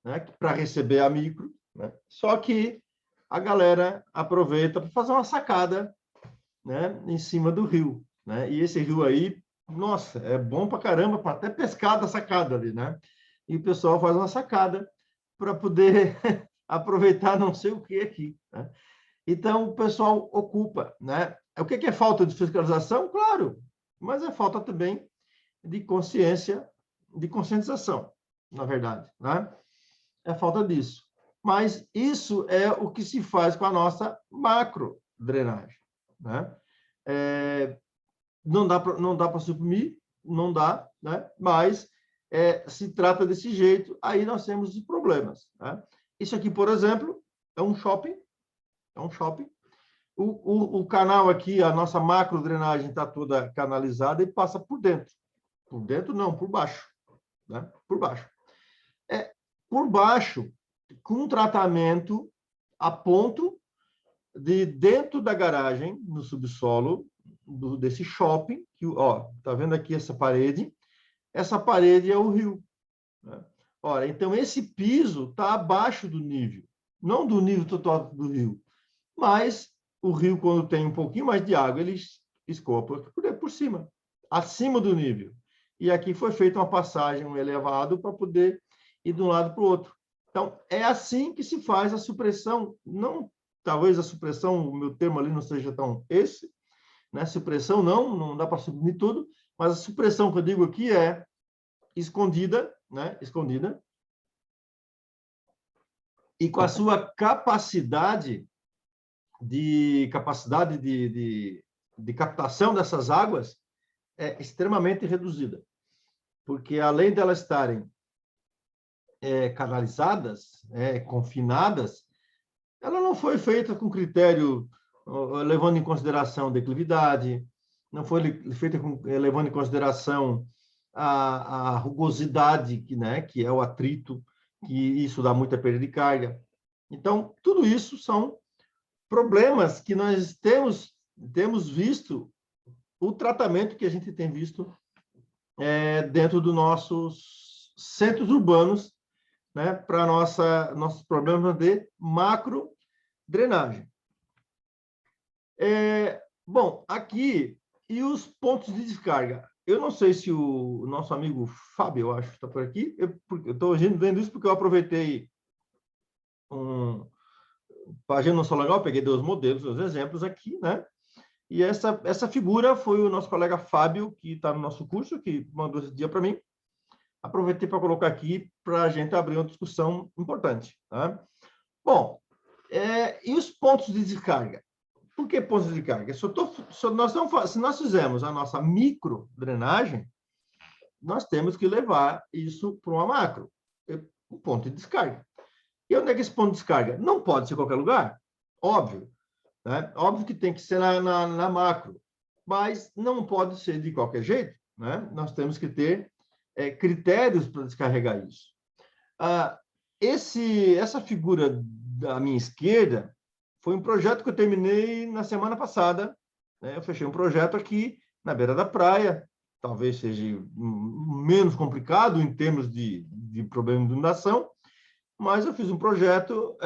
né? Para receber a micro. Né? Só que a galera aproveita para fazer uma sacada, né? Em cima do rio. Né? E esse rio aí, nossa, é bom para caramba, para até pescar da sacada ali, né? E o pessoal faz uma sacada para poder aproveitar não sei o que aqui. Né? Então, o pessoal ocupa. Né? O que é falta de fiscalização? Claro, mas é falta também de consciência, de conscientização, na verdade. Né? É falta disso. Mas isso é o que se faz com a nossa macro drenagem. Né? Não dá para suprimir, não dá, né? Mas se trata desse jeito, aí nós temos os problemas. Né? Isso aqui, por exemplo, é um shopping. É um shopping. O canal aqui, a nossa macro drenagem está toda canalizada e passa por dentro. Por dentro, não, por baixo. Né? Por baixo. Por baixo, com tratamento a ponto de dentro da garagem, no subsolo desse shopping, que, ó, tá vendo aqui essa parede? Essa parede é o rio. Né? Ora, então esse piso está abaixo do nível, não do nível total do rio, mas o rio, quando tem um pouquinho mais de água, ele escoa por cima, acima do nível. E aqui foi feita uma passagem, um elevado, para poder ir de um lado para o outro. Então, é assim que se faz a supressão. Não, talvez a supressão, o meu termo ali não seja tão esse, né? Supressão não dá para suprimir tudo, mas a supressão que eu digo aqui é escondida, né? Escondida, e com a sua capacidade de captação dessas águas é extremamente reduzida, porque além de elas estarem canalizadas, confinadas, ela não foi feita com critério levando em consideração a declividade, não foi feita levando em consideração a rugosidade, que é o atrito, que isso dá muita perda de carga. Então, tudo isso são problemas que nós temos visto, o tratamento que a gente tem visto dentro dos nossos centros urbanos, né, para nossos problemas de macro drenagem. Bom, aqui, e os pontos de descarga? Eu não sei se o nosso amigo Fábio, eu acho que está por aqui, eu estou vendo isso porque eu aproveitei página no Solangal, peguei 2 modelos, 2 exemplos aqui, né? E essa figura foi o nosso colega Fábio, que está no nosso curso, que mandou esse dia para mim. Aproveitei para colocar aqui para a gente abrir uma discussão importante. Tá? Bom, e os pontos de descarga? Por que pontos de descarga? Se nós fizermos a nossa micro drenagem, nós temos que levar isso para uma macro, um ponto de descarga. E onde é que esse ponto de descarga? Não pode ser em qualquer lugar, óbvio. Né? Óbvio que tem que ser na macro. mas não pode ser de qualquer jeito, né? Nós temos que ter critérios para descarregar isso. Essa figura da minha esquerda foi um projeto que eu terminei na semana passada, né? Eu fechei um projeto aqui na beira da praia, talvez seja menos complicado em termos de problema de inundação, mas eu fiz um projeto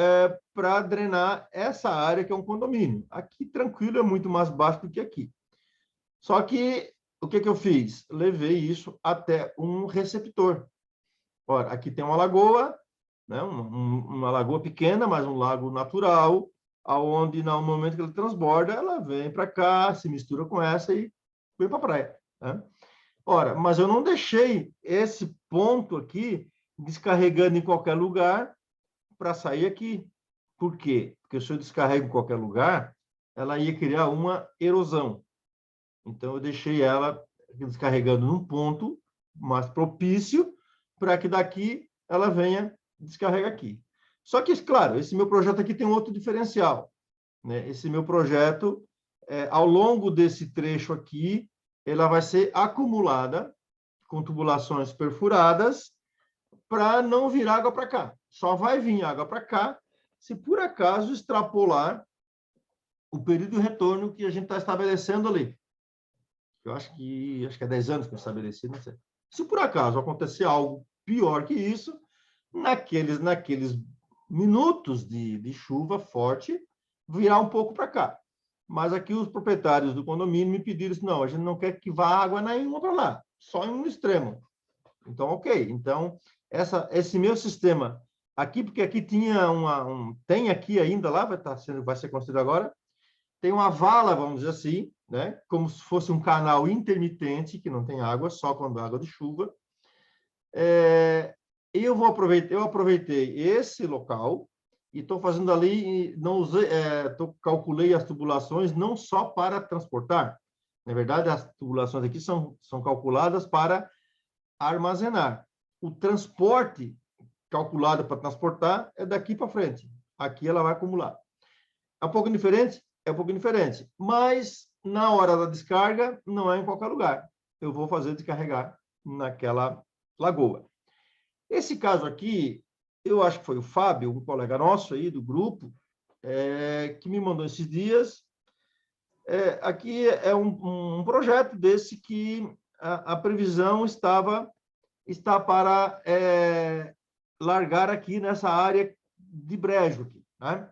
para drenar essa área que é um condomínio. Aqui, tranquilo, é muito mais baixo do que aqui. Só que, o que eu fiz? Levei isso até um receptor. Ora, aqui tem uma lagoa, né? Uma lagoa pequena, mas um lago natural, aonde no momento que ele transborda, ela vem para cá, se mistura com essa e vem para a praia, né? Ora, mas eu não deixei esse ponto aqui descarregando em qualquer lugar para sair aqui. Por quê? Porque se eu descarrego em qualquer lugar, ela ia criar uma erosão. Então, eu deixei ela descarregando num ponto mais propício para que daqui ela venha descarregar aqui. Só que, claro, esse meu projeto aqui tem um outro diferencial, né? Esse meu projeto, ao longo desse trecho aqui, ela vai ser acumulada com tubulações perfuradas para não vir água para cá. Só vai vir água para cá se, por acaso, extrapolar o período de retorno que a gente está estabelecendo ali. Eu acho que é 10 anos que eu estabeleci, não sei. Se, por acaso, acontecer algo pior que isso, naqueles minutos de chuva forte, virá um pouco para cá. Mas aqui os proprietários do condomínio me pediram assim, não, a gente não quer que vá água nenhuma para lá, só em um extremo. Então, ok. Então, esse meu sistema aqui, porque aqui tinha tem aqui ainda lá, vai ser construído agora, tem uma vala, vamos dizer assim, né? Como se fosse um canal intermitente, que não tem água, só quando há água de chuva. Eu aproveitei esse local e estou fazendo ali, calculei as tubulações não só para transportar. Na verdade, as tubulações aqui são calculadas para armazenar. O transporte calculado para transportar é daqui para frente. Aqui ela vai acumular. É um pouco diferente? É um pouco diferente. Mas, na hora da descarga, não é em qualquer lugar. Eu vou fazer descarregar naquela lagoa. Esse caso aqui, eu acho que foi o Fábio, um colega nosso aí do grupo, que me mandou esses dias. Aqui é um projeto desse que a previsão está para largar aqui nessa área de brejo, aqui, né?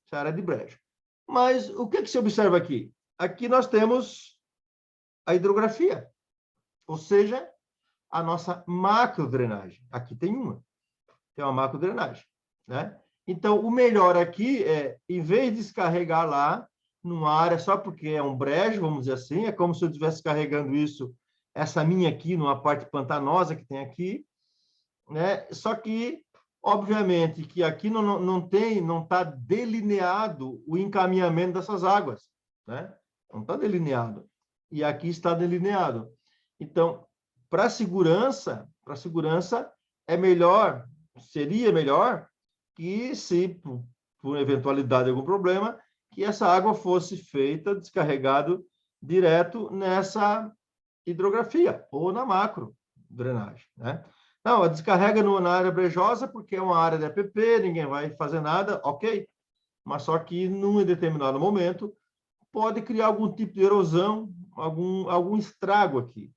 Essa área de brejo. Mas o que se observa aqui? Aqui nós temos a hidrografia, ou seja, a nossa macrodrenagem. Aqui tem uma macrodrenagem, né? Então, o melhor aqui em vez de descarregar lá, numa área só porque é um brejo, vamos dizer assim, é como se eu estivesse carregando essa minha aqui, numa parte pantanosa que tem aqui, né? Só que, obviamente, que aqui não está delineado o encaminhamento dessas águas, né? Não está delineado. E aqui está delineado. Então, para segurança, seria melhor que, se por eventualidade de algum problema, que essa água fosse feita, descarregado direto nessa hidrografia ou na macro drenagem, né? Não, a descarrega na área brejosa porque é uma área de APP, ninguém vai fazer nada, ok. Mas só que, num determinado momento, pode criar algum tipo de erosão, algum estrago aqui.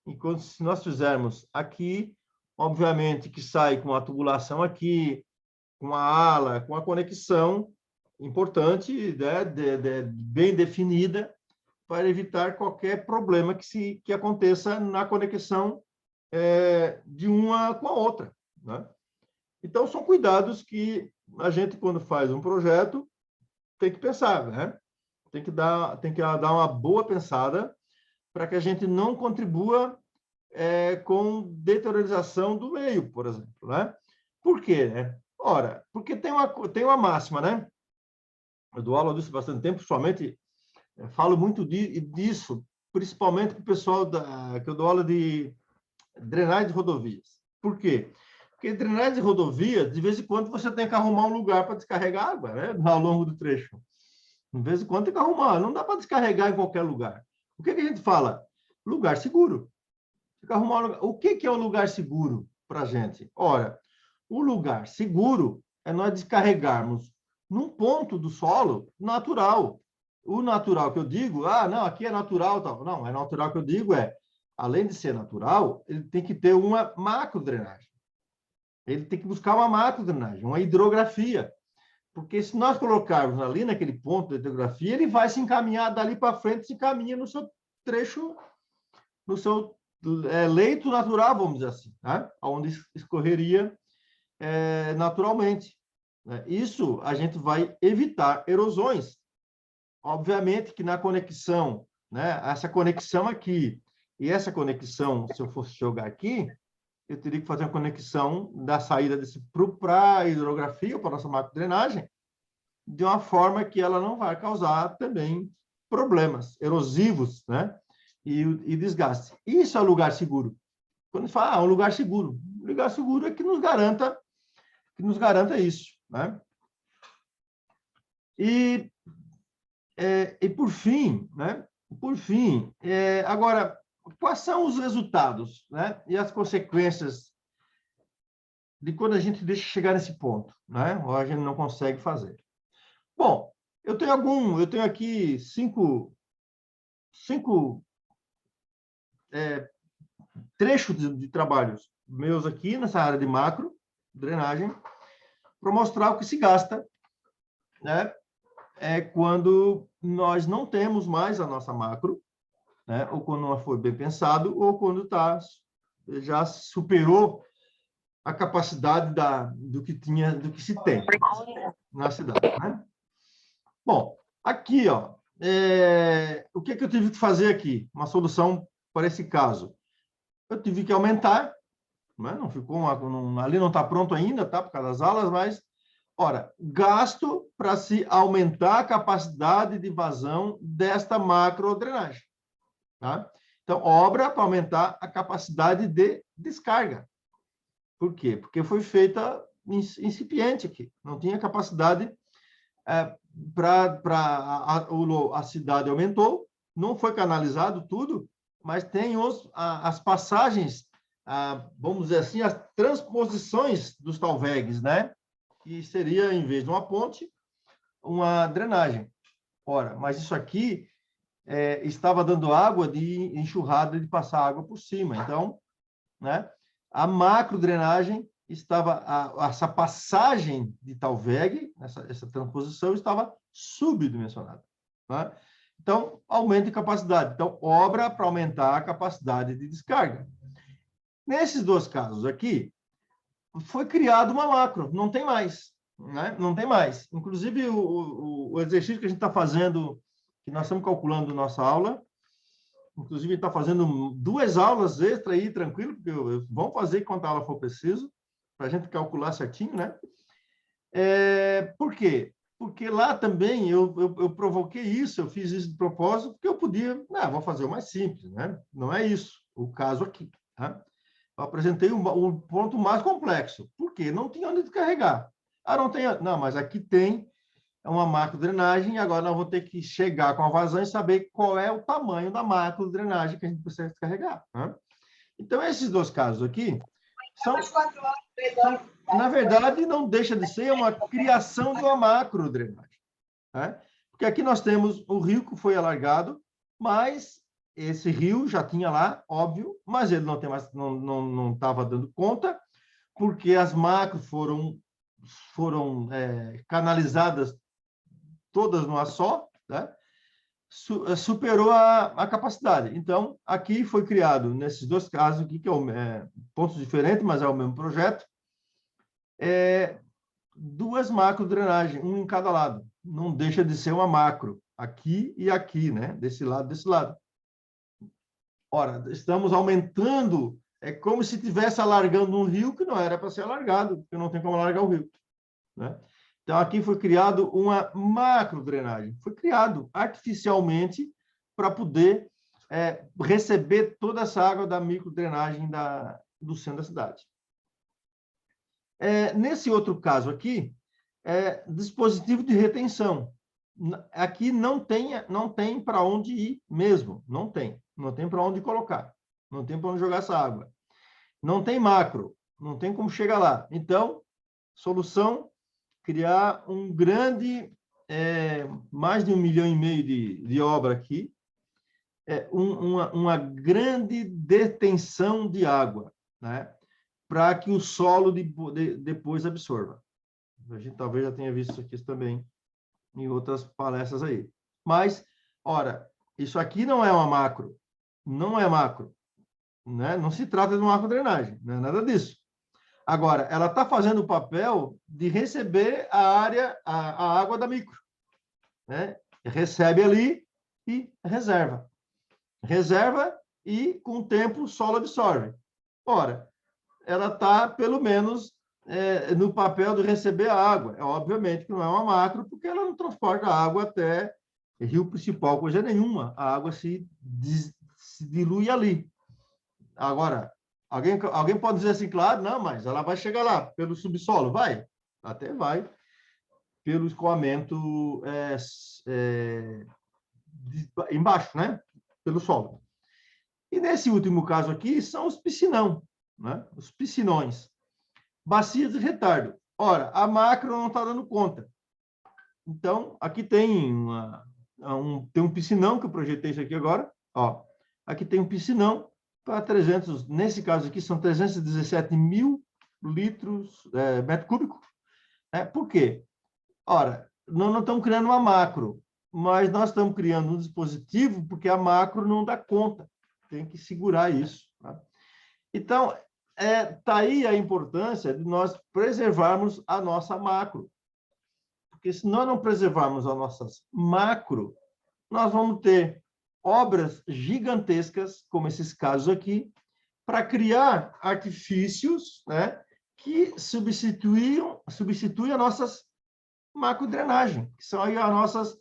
Enquanto, se nós fizermos aqui, obviamente que sai com a tubulação aqui, com a ala, com a conexão importante, né, bem definida, para evitar qualquer problema que aconteça na conexão de uma com a outra, né? Então, são cuidados que a gente, quando faz um projeto, tem que pensar, né? Tem que dar uma boa pensada para que a gente não contribua com deteriorização do meio, por exemplo, né? Por quê, né? Ora, porque tem uma máxima, né? Eu dou aula disso há bastante tempo, somente falo muito disso, principalmente para o pessoal que eu dou aula de drenagem de rodovias. Por quê? Porque drenagem de rodovias, de vez em quando, você tem que arrumar um lugar para descarregar água, né? Ao longo do trecho. De vez em quando tem que arrumar, não dá para descarregar em qualquer lugar. O que a gente fala? Lugar seguro. Arrumar um lugar. O que é um lugar seguro para a gente? Ora, o lugar seguro é nós descarregarmos num ponto do solo natural. O natural que eu digo, não, aqui é natural, tal. Não, é natural que eu digo além de ser natural, ele tem que ter uma macrodrenagem. Ele tem que buscar uma macrodrenagem, uma hidrografia. Porque se nós colocarmos ali naquele ponto de hidrografia, ele vai se encaminhar dali para frente, se encaminha no seu trecho, no seu leito natural, vamos dizer assim, né? Onde escorreria naturalmente. Né? Isso a gente vai evitar erosões. Obviamente que na conexão, né? Essa conexão aqui e essa conexão, se eu fosse jogar aqui, eu teria que fazer uma conexão da saída desse para a hidrografia, para a nossa macrodrenagem, de uma forma que ela não vai causar também problemas erosivos, né? E desgaste. Isso é lugar seguro. Quando a gente fala, um lugar seguro. Um lugar seguro é que nos garanta isso, né? E por fim, né? Por fim, agora, quais são os resultados, né? E as consequências de quando a gente deixa chegar nesse ponto, né? Ou a gente não consegue fazer. Bom, eu tenho aqui cinco trechos de trabalhos meus aqui nessa área de macro, drenagem, para mostrar o que se gasta, né? Quando nós não temos mais a nossa macro, né? Ou quando não foi bem pensado, ou quando já superou a capacidade do que se tem na cidade, né? Bom, aqui, ó, o que eu tive que fazer aqui? Uma solução para esse caso. Eu tive que aumentar, né? Não ficou ali não está pronto ainda, tá? Por causa das aulas, mas, ora, gasto para se aumentar a capacidade de vazão desta macrodrenagem, tá? Então, obra para aumentar a capacidade de descarga. Por quê? Porque foi feita incipiente aqui, não tinha capacidade a cidade aumentou, não foi canalizado tudo, mas tem as passagens, vamos dizer assim, as transposições dos talvegues, né? Que seria, em vez de uma ponte, uma drenagem. Ora, mas isso aqui estava dando água de enxurrada, de passar água por cima. Então, né? A macrodrenagem essa passagem de talveg, essa transposição, estava subdimensionada. Tá? Então, aumento de capacidade. Então, obra para aumentar a capacidade de descarga. Nesses dois casos aqui, foi criado uma macro, não tem mais. Né? Não tem mais. Inclusive, o exercício que a gente está fazendo, que nós estamos calculando nossa aula, inclusive, está fazendo 2 aulas extra aí, tranquilo, porque vamos fazer quanto aula for preciso, para a gente calcular certinho, né? Por quê? Porque lá também eu provoquei isso, eu fiz isso de propósito, porque eu podia, vou fazer o mais simples, né? Não é isso o caso aqui, tá? Eu apresentei um ponto mais complexo. Por quê? Não tinha onde descarregar. Não, mas aqui tem uma macrodrenagem, e agora nós vamos ter que chegar com a vazão e saber qual é o tamanho da macrodrenagem que a gente precisa descarregar. Né? Então, esses dois casos aqui na verdade, não deixa de ser uma criação de uma macrodrenagem. Né? Porque aqui nós temos o rio que foi alargado, mas esse rio já tinha lá, óbvio, mas ele não estava dando conta, porque as macros foram canalizadas todas numa só, né? Superou a capacidade. Então, aqui foi criado, nesses dois casos aqui, que pontos diferentes, mas é o mesmo projeto, 2 macrodrenagens, um em cada lado. Não deixa de ser uma macro, aqui e aqui, né? Desse lado. Ora, estamos aumentando, é como se estivesse alargando um rio que não era para ser alargado, porque não tem como alargar o rio, né? Então, aqui foi criado uma macrodrenagem. Foi criado artificialmente para poder receber toda essa água da microdrenagem do centro da cidade. Nesse outro caso aqui, dispositivo de retenção. aqui não tem para onde ir mesmo, não tem para onde colocar, não tem para onde jogar essa água, não tem macro, não tem como chegar lá. Então, solução, criar um grande, mais de 1,5 milhão de obra aqui, uma grande detenção de água, né? Para que o solo depois absorva. A gente talvez já tenha visto isso aqui também em outras palestras aí. Mas, ora, isso aqui não é uma macro, não é macro, né? Não se trata de uma macrodrenagem, não é nada disso. Agora, ela está fazendo o papel de receber a água da micro, né? Recebe ali e reserva. Reserva e, com o tempo, o solo absorve. Ora, ela está, pelo menos, no papel de receber a água. Obviamente que não é uma macro, porque ela não transporta a água até rio principal, coisa nenhuma. A água se dilui ali. Agora, alguém pode dizer assim, claro, não, mas ela vai chegar lá pelo subsolo. Vai, até vai, pelo escoamento embaixo, né? Pelo solo. E nesse último caso aqui, são os piscinão, né? Os piscinões. Bacias de retardo. Ora, a macro não está dando conta. Então, aqui tem tem um piscinão, que eu projetei isso aqui agora. Ó, aqui tem um piscinão para 300, nesse caso aqui, são 317 mil litros, metro cúbico. Por quê? Ora, nós não estamos criando uma macro, mas nós estamos criando um dispositivo porque a macro não dá conta. Tem que segurar isso. Tá? Então, está aí a importância de nós preservarmos a nossa macro. Porque se nós não preservarmos as nossas macro, nós vamos ter obras gigantescas, como esses casos aqui, para criar artifícios, né, que substituem as nossas macrodrenagem, que são aí as nossas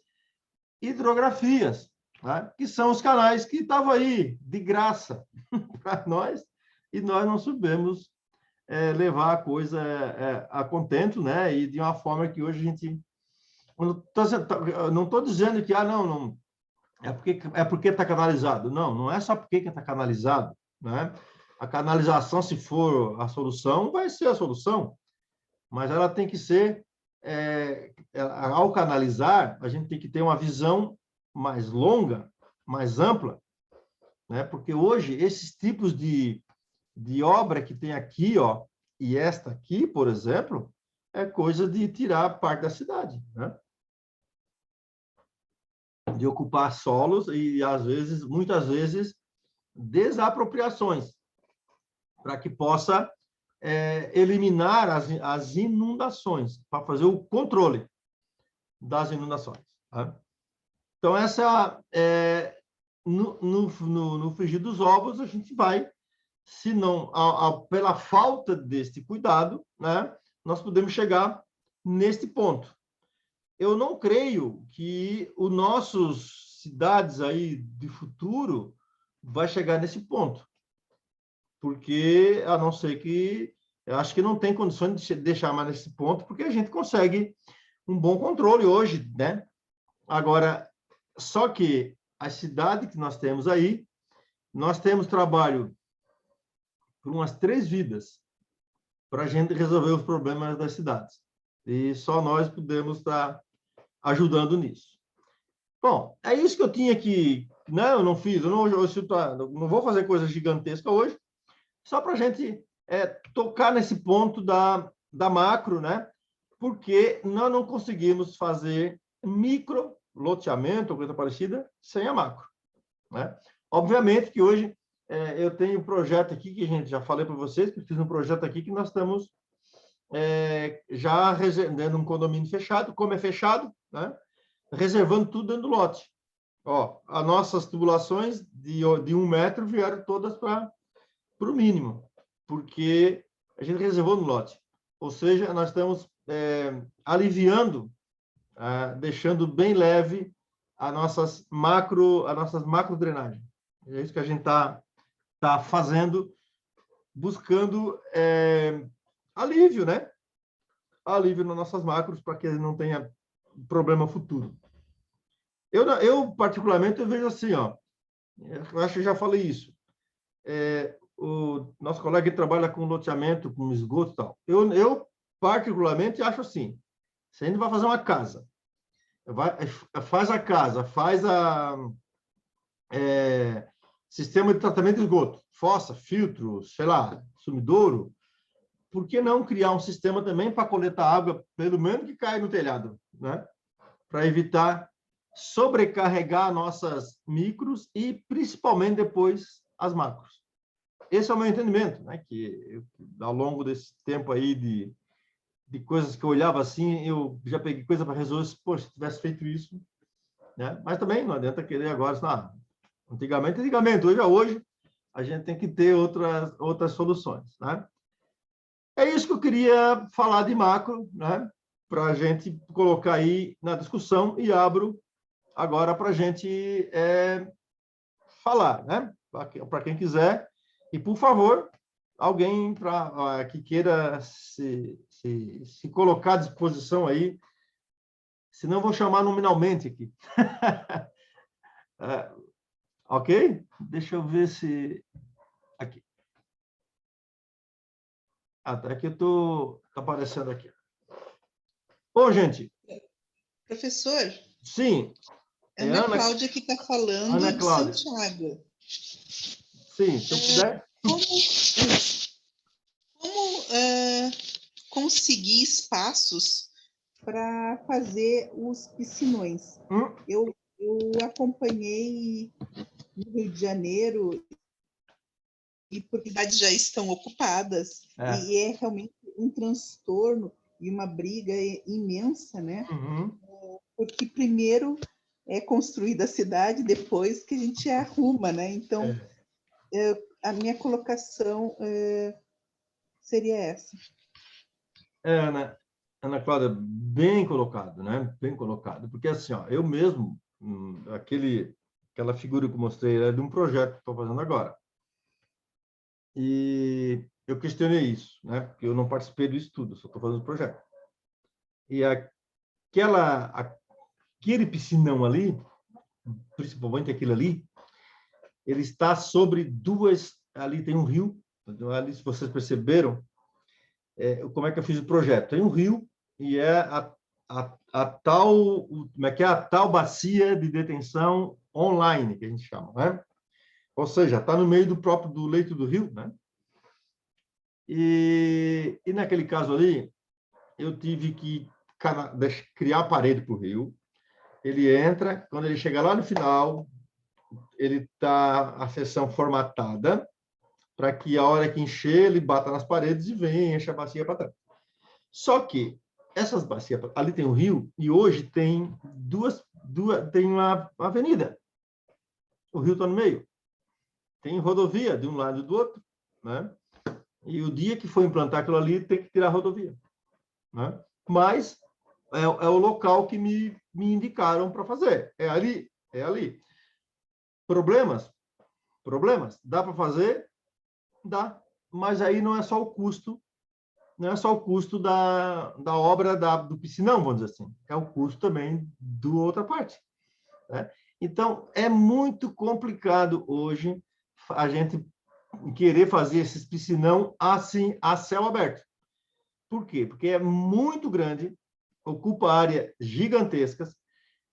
hidrografias, né, que são os canais que estavam aí de graça para nós, e nós não soubemos levar a coisa a contento, né? E de uma forma que hoje a gente... Não estou dizendo que, não, é porque está canalizado. Não, não é só porque está canalizado, né? A canalização, se for a solução, vai ser a solução, mas ela tem que ser... ao canalizar, a gente tem que ter uma visão mais longa, mais ampla, né? Porque hoje, esses tipos de obra que tem aqui, ó, e esta aqui, por exemplo, é coisa de tirar parte da cidade, né? De ocupar solos e, muitas vezes, desapropriações, para que possa eliminar as inundações, para fazer o controle das inundações. Tá? Então, essa no frigir dos ovos, a gente vai, se não, pela falta deste cuidado, né, nós podemos chegar neste ponto. Eu não creio que os nossos cidades aí de futuro vai chegar nesse ponto, porque, a não ser que, eu acho que não tem condições de deixar mais nesse ponto, porque a gente consegue um bom controle hoje, né? Agora, só que a cidade que nós temos aí, nós temos trabalho por umas 3 vidas para a gente resolver os problemas das cidades. E só nós podemos estar ajudando nisso. Bom, é isso que eu tinha que... Não, eu não fiz, eu não vou fazer coisa gigantesca hoje, só para a gente tocar nesse ponto da macro, né? Porque nós não conseguimos fazer micro loteamento ou coisa parecida sem a macro, né? Obviamente que hoje eu tenho um projeto aqui que a gente já falei para vocês, que eu fiz um projeto aqui que nós estamos já dentro de um condomínio fechado, como é fechado, né? Reservando tudo dentro do lote. Ó, as nossas tubulações de 1 metro vieram todas para o mínimo, porque a gente reservou no lote. Ou seja, nós estamos aliviando, deixando bem leve as nossas macro drenagens. É isso que a gente tá fazendo, buscando alívio, né? Alívio nas nossas macros para que não tenha problema futuro. Eu particularmente, eu vejo assim, ó, eu acho que eu já falei isso. O nosso colega que trabalha com loteamento, com esgoto e tal. Eu particularmente, acho assim, se a gente vai fazer uma casa, faz a casa, faz sistema de tratamento de esgoto, fossa, filtro, sei lá, sumidouro, por que não criar um sistema também para coletar água, pelo menos que cai no telhado, né? Para evitar sobrecarregar nossas micros e, principalmente, depois, as macros. Esse é o meu entendimento, né? Que ao longo desse tempo aí de coisas que eu olhava assim, eu já peguei coisa para resolver, poxa, se tivesse feito isso, né? Mas também não adianta querer agora, antigamente, hoje a gente tem que ter outras soluções, né? É isso que eu queria falar de macro, né? Para a gente colocar aí na discussão e abro agora para a gente falar, né? Para quem quiser. E, por favor, alguém que queira se colocar à disposição aí, senão eu vou chamar nominalmente aqui. Ok? Deixa eu ver se... Aqui. Até que tá aparecendo aqui. Bom, gente. Professor? Sim. Ana Cláudia que está falando Ana de Cláudia. Santiago. Sim, se eu puder. Como conseguir espaços para fazer os piscinões? Eu acompanhei no Rio de Janeiro e porque as cidades já estão ocupadas e é realmente um transtorno e uma briga imensa, né? Porque primeiro é construída a cidade, depois que a gente arruma, né? Então, a minha colocação seria essa. Ana Cláudia, bem colocado, né? Bem colocado. Porque assim, ó, eu mesmo, aquela figura que eu mostrei é de um projeto que estou fazendo agora. E eu questionei isso, né? Porque eu não participei do estudo, só estou fazendo o projeto. E aquele piscinão ali, principalmente aquele ali, ele está sobre ali tem um rio, ali se vocês perceberam, como é que eu fiz o projeto? Tem um rio e é a tal, como é que é? A tal bacia de detenção online, que a gente chama, né? Ou seja, está no meio do leito do rio, né? E naquele caso ali, eu tive que criar a parede para o rio. Ele entra, quando ele chega lá no final, ele está a seção formatada para que a hora que encher, ele bata nas paredes e vem, enche a bacia para trás. Só que essas bacias, ali tem um rio e hoje tem tem uma avenida. O rio está no meio. Tem rodovia de um lado e do outro, né? E o dia que for implantar aquilo ali, tem que tirar a rodovia, né? Mas é o local que me indicaram para fazer. É ali, é ali. Problemas? Dá para fazer? Dá. Mas aí não é só o custo, não é só o custo da obra do piscinão, vamos dizer assim. É o custo também da outra parte, né? Então, é muito complicado hoje a gente querer fazer esses piscinão assim, a céu aberto. Por quê? Porque é muito grande, ocupa áreas gigantescas.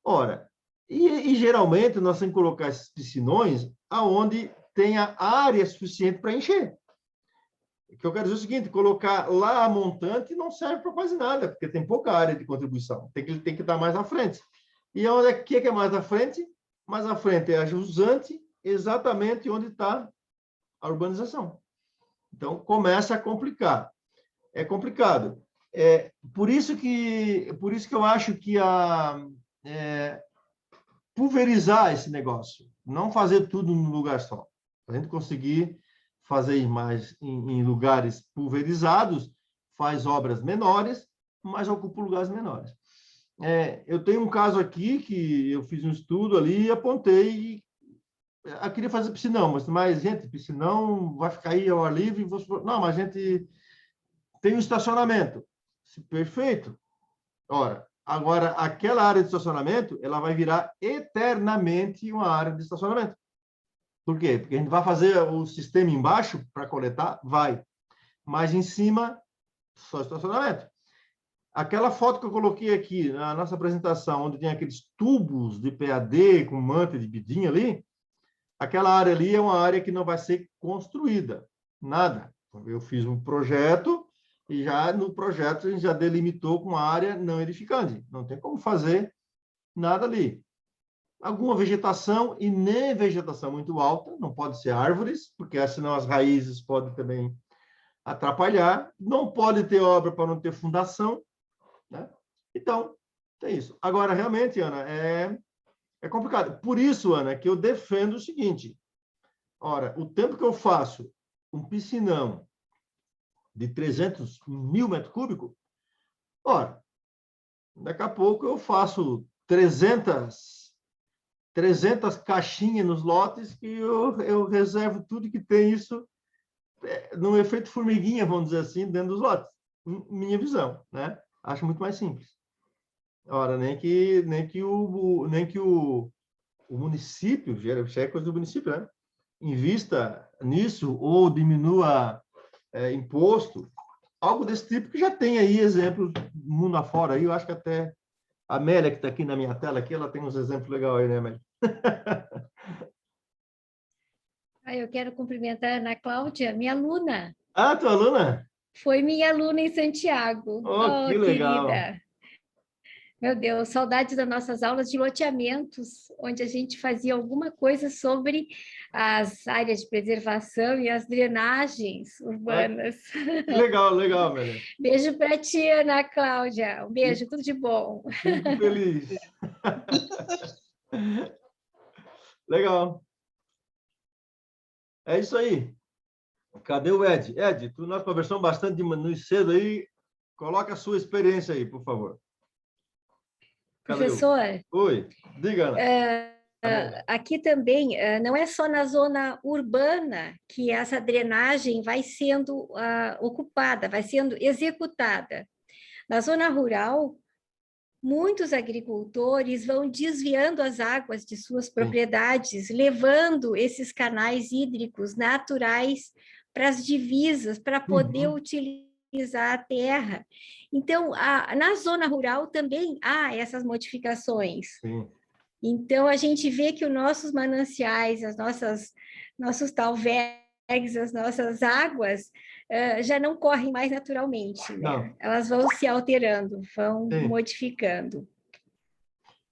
Ora, e geralmente nós temos que colocar esses piscinões aonde tenha área suficiente para encher. O que eu quero dizer é o seguinte, colocar lá a montante não serve para quase nada, porque tem pouca área de contribuição. Tem que estar mais à frente. E onde que é mais à frente? Mais à frente é a jusante, exatamente onde está a urbanização. Então, começa a complicar. É complicado. Por isso que eu acho que pulverizar esse negócio, não fazer tudo num lugar só. A gente conseguir fazer mais em lugares pulverizados, faz obras menores, mas ocupa lugares menores. Eu tenho um caso aqui que eu fiz um estudo ali e apontei. Eu queria fazer piscinão, mas gente, piscinão vai ficar aí ao ar livre. Não, mas a gente tem um estacionamento. Perfeito. Ora, Agora, aquela área de estacionamento, ela vai virar eternamente uma área de estacionamento. Por quê? Porque a gente vai fazer o sistema embaixo para coletar? Vai. Mas em cima, só estacionamento. Aquela foto que eu coloquei aqui na nossa apresentação, onde tem aqueles tubos de PAD com manta de bidinho ali, aquela área ali é uma área que não vai ser construída. Nada. Eu fiz um projeto e já no projeto a gente já delimitou com área não edificante. Não tem como fazer nada ali. Alguma vegetação e nem vegetação muito alta, não pode ser árvores, porque senão as raízes podem também atrapalhar. Não pode ter obra para não ter fundação, né? Então, tem isso. Agora, realmente, Ana, é complicado. Por isso, Ana, que eu defendo o seguinte. Ora, o tempo que eu faço um piscinão de 300 mil metros cúbicos, ora, daqui a pouco eu faço 300 caixinhas nos lotes que eu reservo tudo que tem isso no efeito formiguinha, vamos dizer assim, dentro dos lotes. Minha visão, né? Acho muito mais simples. Ora, nem que o município, isso é coisa do município, né? Invista nisso ou diminua imposto, algo desse tipo, que já tem aí exemplos mundo afora. Aí eu acho que até a Amélia, que está aqui na minha tela, aqui, ela tem uns exemplos legais aí, né, Amélia? Eu quero cumprimentar a Ana Cláudia, minha aluna. Ah, tua aluna? Foi minha aluna em Santiago. Oh, que legal. Querida. Meu Deus, saudades das nossas aulas de loteamentos, onde a gente fazia alguma coisa sobre as áreas de preservação e as drenagens urbanas. Que legal, legal, Amélia. Beijo para ti, Ana Cláudia. Um beijo, tudo de bom. Fico feliz. Legal. É isso aí. Cadê o Ed? Ed, nós conversamos bastante de cedo aí. Coloca a sua experiência aí, por favor. Professor. Oi, diga, Ana. Aqui também, não é só na zona urbana que essa drenagem vai sendo ocupada, vai sendo executada. Na zona rural, muitos agricultores vão desviando as águas de suas propriedades, levando esses canais hídricos naturais para as divisas, para poder utilizar a terra. Então, na zona rural também há essas modificações. Sim. Então, a gente vê que os nossos mananciais, nossos talvegs, as nossas águas, já não correm mais naturalmente, né? Não. Elas vão se alterando, vão modificando.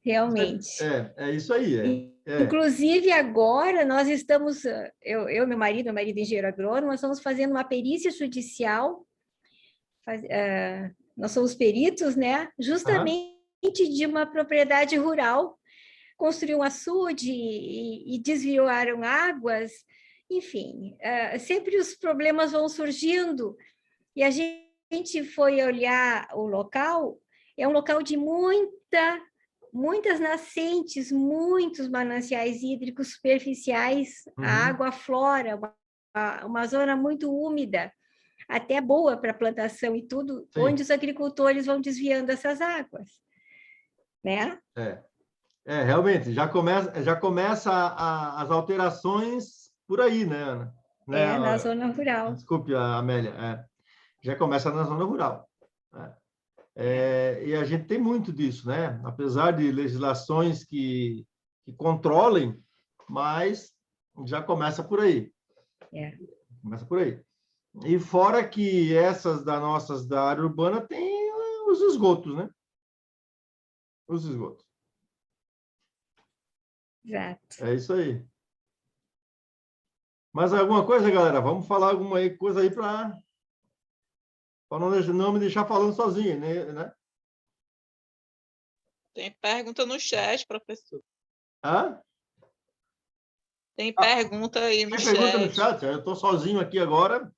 Realmente. É isso aí. Inclusive, agora, nós estamos, eu meu marido engenheiro agrônomo, nós estamos fazendo uma perícia judicial, nós somos peritos, né? Justamente de uma propriedade rural, construiu um açude e desviaram águas, enfim, sempre os problemas vão surgindo, e a gente foi olhar o local, é um local de muitas nascentes, muitos mananciais hídricos superficiais, a água aflora, uma zona muito úmida, até boa para plantação e tudo, onde os agricultores vão desviando essas águas, né? Realmente, já começa as alterações por aí, né, Ana? Na zona rural. Desculpe, Amélia. Já começa na zona rural. Né? E a gente tem muito disso, né? Apesar de legislações que controlem, mas já começa por aí. Começa por aí. E fora que essas da área urbana tem os esgotos, né? Os esgotos. Exato. É isso aí. Mais alguma coisa, galera? Vamos falar alguma coisa aí para não me deixar falando sozinho, né? Tem pergunta no chat, professor. Hã? Tem pergunta aí no chat. Tem pergunta no chat? Eu estou sozinho aqui agora.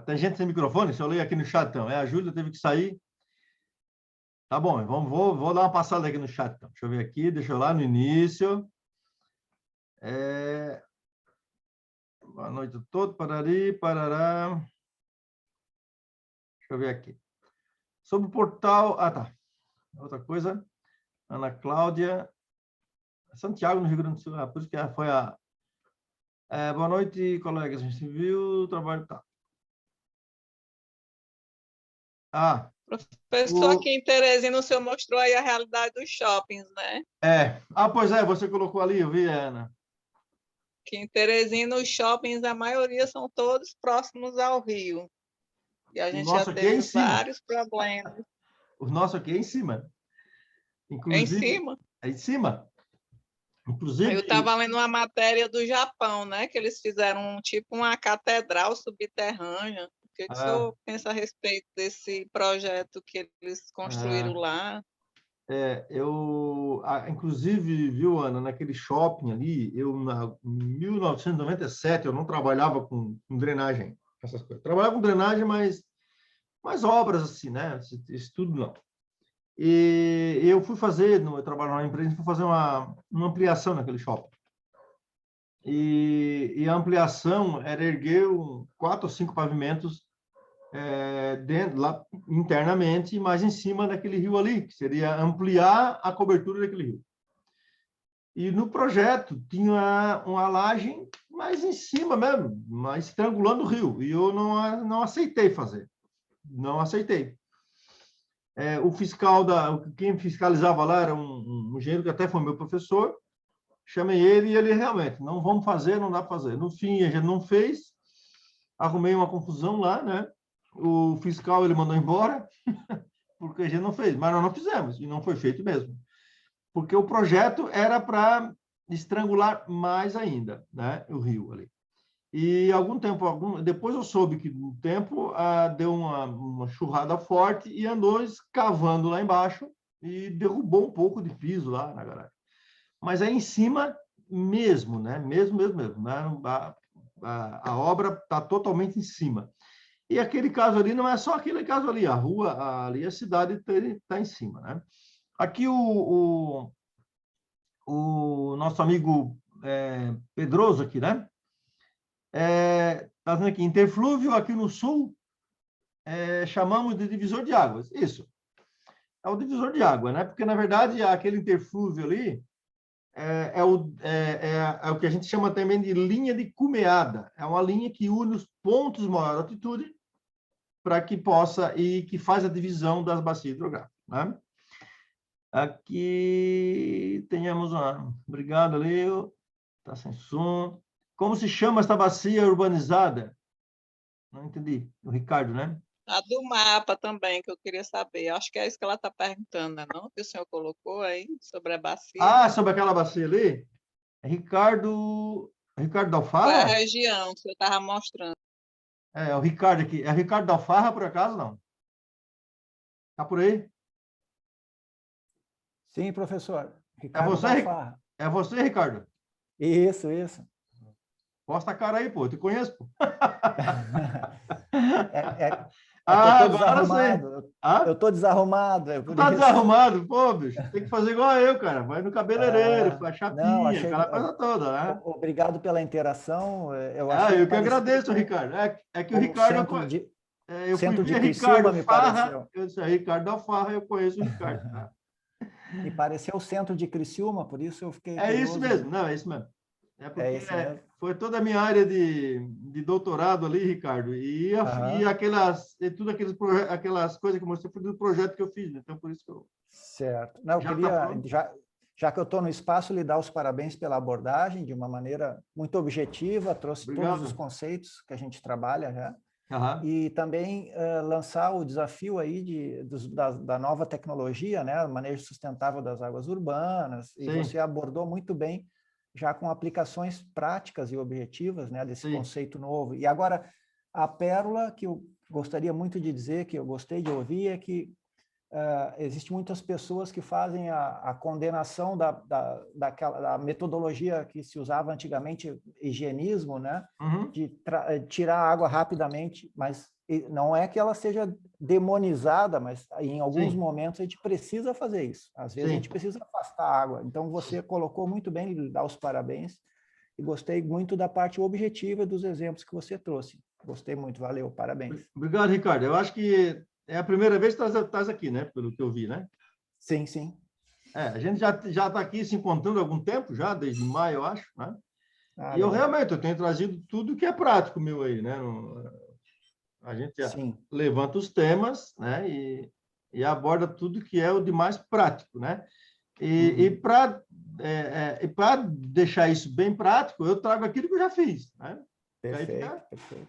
Tem gente sem microfone? Se eu ler aqui no chat, então. A Júlia teve que sair. Tá bom, vou dar uma passada aqui no chat, então. Deixa eu ver aqui, deixa eu lá no início. Boa noite a todos, parari, parará. Deixa eu ver aqui. Sobre o portal... tá. outra coisa. Ana Cláudia. Santiago, no Rio Grande do Sul. Por isso que foi a... boa noite, colegas. A gente viu o trabalho... Tá. Professor, aqui em Teresina, o senhor mostrou aí a realidade dos shoppings, né? Pois é, você colocou ali, eu vi, Ana. Aqui em Teresina, os shoppings, a maioria são todos próximos ao rio. E a gente já teve vários problemas. O nosso aqui é em cima. Inclusive, é em cima? É em cima. Inclusive... Eu estava lendo uma matéria do Japão, né? Que eles fizeram tipo uma catedral subterrânea. O que o senhor pensa a respeito desse projeto que eles construíram lá? Inclusive, viu, Ana, naquele shopping ali, em 1997, eu não trabalhava com drenagem, essas coisas. Trabalhava com drenagem, mas obras assim, né? Isso tudo não. E eu fui fazer, eu trabalho na empresa, fui fazer uma ampliação naquele shopping. E a ampliação era erguer 4 ou 5 pavimentos lá internamente, mas em cima daquele rio ali, que seria ampliar a cobertura daquele rio. E no projeto tinha uma laje mais em cima mesmo, mas estrangulando o rio. E eu não aceitei fazer. Não aceitei. O fiscal, quem fiscalizava lá era um engenheiro que até foi meu professor. Chamei ele e ele realmente, não vamos fazer, não dá para fazer. No fim, a gente não fez. Arrumei uma confusão lá, né? O fiscal ele mandou embora, porque a gente não fez, mas nós não fizemos, e não foi feito mesmo. Porque o projeto era para estrangular mais ainda, né, o rio ali. E depois eu soube que no tempo deu uma churrada forte e andou escavando lá embaixo e derrubou um pouco de piso lá na garagem. Mas é em cima mesmo, né? Mesmo. Né? A obra está totalmente em cima. E aquele caso ali não é só aquele caso ali, a rua, ali a cidade está em cima, né? Aqui o nosso amigo Pedroso aqui, né? Está dizendo aqui, interflúvio aqui no sul, chamamos de divisor de águas. Isso. É o divisor de água, né? Porque, na verdade, aquele interflúvio ali é o que a gente chama também de linha de cumeada. É uma linha que une os pontos de maior altitude para que possa e que faz a divisão das bacias hidrográficas, né? Aqui tenhamos uma... Obrigado, Leo. Está sem som. Como se chama esta bacia urbanizada? Não entendi. O Ricardo, né? A do mapa também, que eu queria saber. Acho que é isso que ela está perguntando, né? Não? Que o senhor colocou aí sobre a bacia. Sobre aquela bacia ali? Ricardo da Alfarra? É a região que eu estava mostrando. O Ricardo aqui. É Ricardo da Alfarra, por acaso, não? Está por aí? Sim, professor. Ricardo da Alfarra. É você, Ricardo? Isso. Posta a cara aí, pô. Eu te conheço, pô. Eu estou desarrumado. Tu tá desarrumado? Pô, bicho, tem que fazer igual eu, cara. Vai no cabeleireiro, faz chapinha, aquela coisa toda, né? Obrigado pela interação. Eu que agradeço, Ricardo. É que o Ricardo... Eu fui ver Ricardo Farra, eu disse, Ricardo da Farra, eu conheço o Ricardo. Tá? Me pareceu o centro de Criciúma, por isso eu fiquei curioso. Isso mesmo, não, é isso mesmo. Porque foi toda a minha área de doutorado ali, Ricardo, e aquelas coisas que eu mostrei foi do projeto que eu fiz, então por isso que eu... Certo. Não, eu queria, já que eu estou no espaço, lhe dar os parabéns pela abordagem, de uma maneira muito objetiva, trouxe todos os conceitos que a gente trabalha já, e também lançar o desafio aí da nova tecnologia, né, o manejo sustentável das águas urbanas, e você abordou muito bem já com aplicações práticas e objetivas, né, desse conceito novo. E agora, a pérola que eu gostaria muito de dizer, que eu gostei de ouvir, é que existem muitas pessoas que fazem a condenação da metodologia que se usava antigamente, higienismo, né, de tirar a água rapidamente, mas não é que ela seja demonizada, mas em alguns momentos a gente precisa fazer isso. Às vezes a gente precisa afastar a água. Então, você colocou muito bem, lhe dar os parabéns, e gostei muito da parte objetiva dos exemplos que você trouxe. Gostei muito, valeu, parabéns. Obrigado, Ricardo. Eu acho que é a primeira vez que estás aqui, né? Pelo que eu vi, né? Sim, sim. A gente já está aqui se encontrando há algum tempo, já, desde maio, eu acho, né? E eu legal. realmente tenho trazido tudo que é prático meu aí, né? A gente levanta os temas, né? E aborda tudo que é o de mais prático, né? E para deixar isso bem prático, eu trago aquilo que eu já fiz, né? Perfeito, perfeito.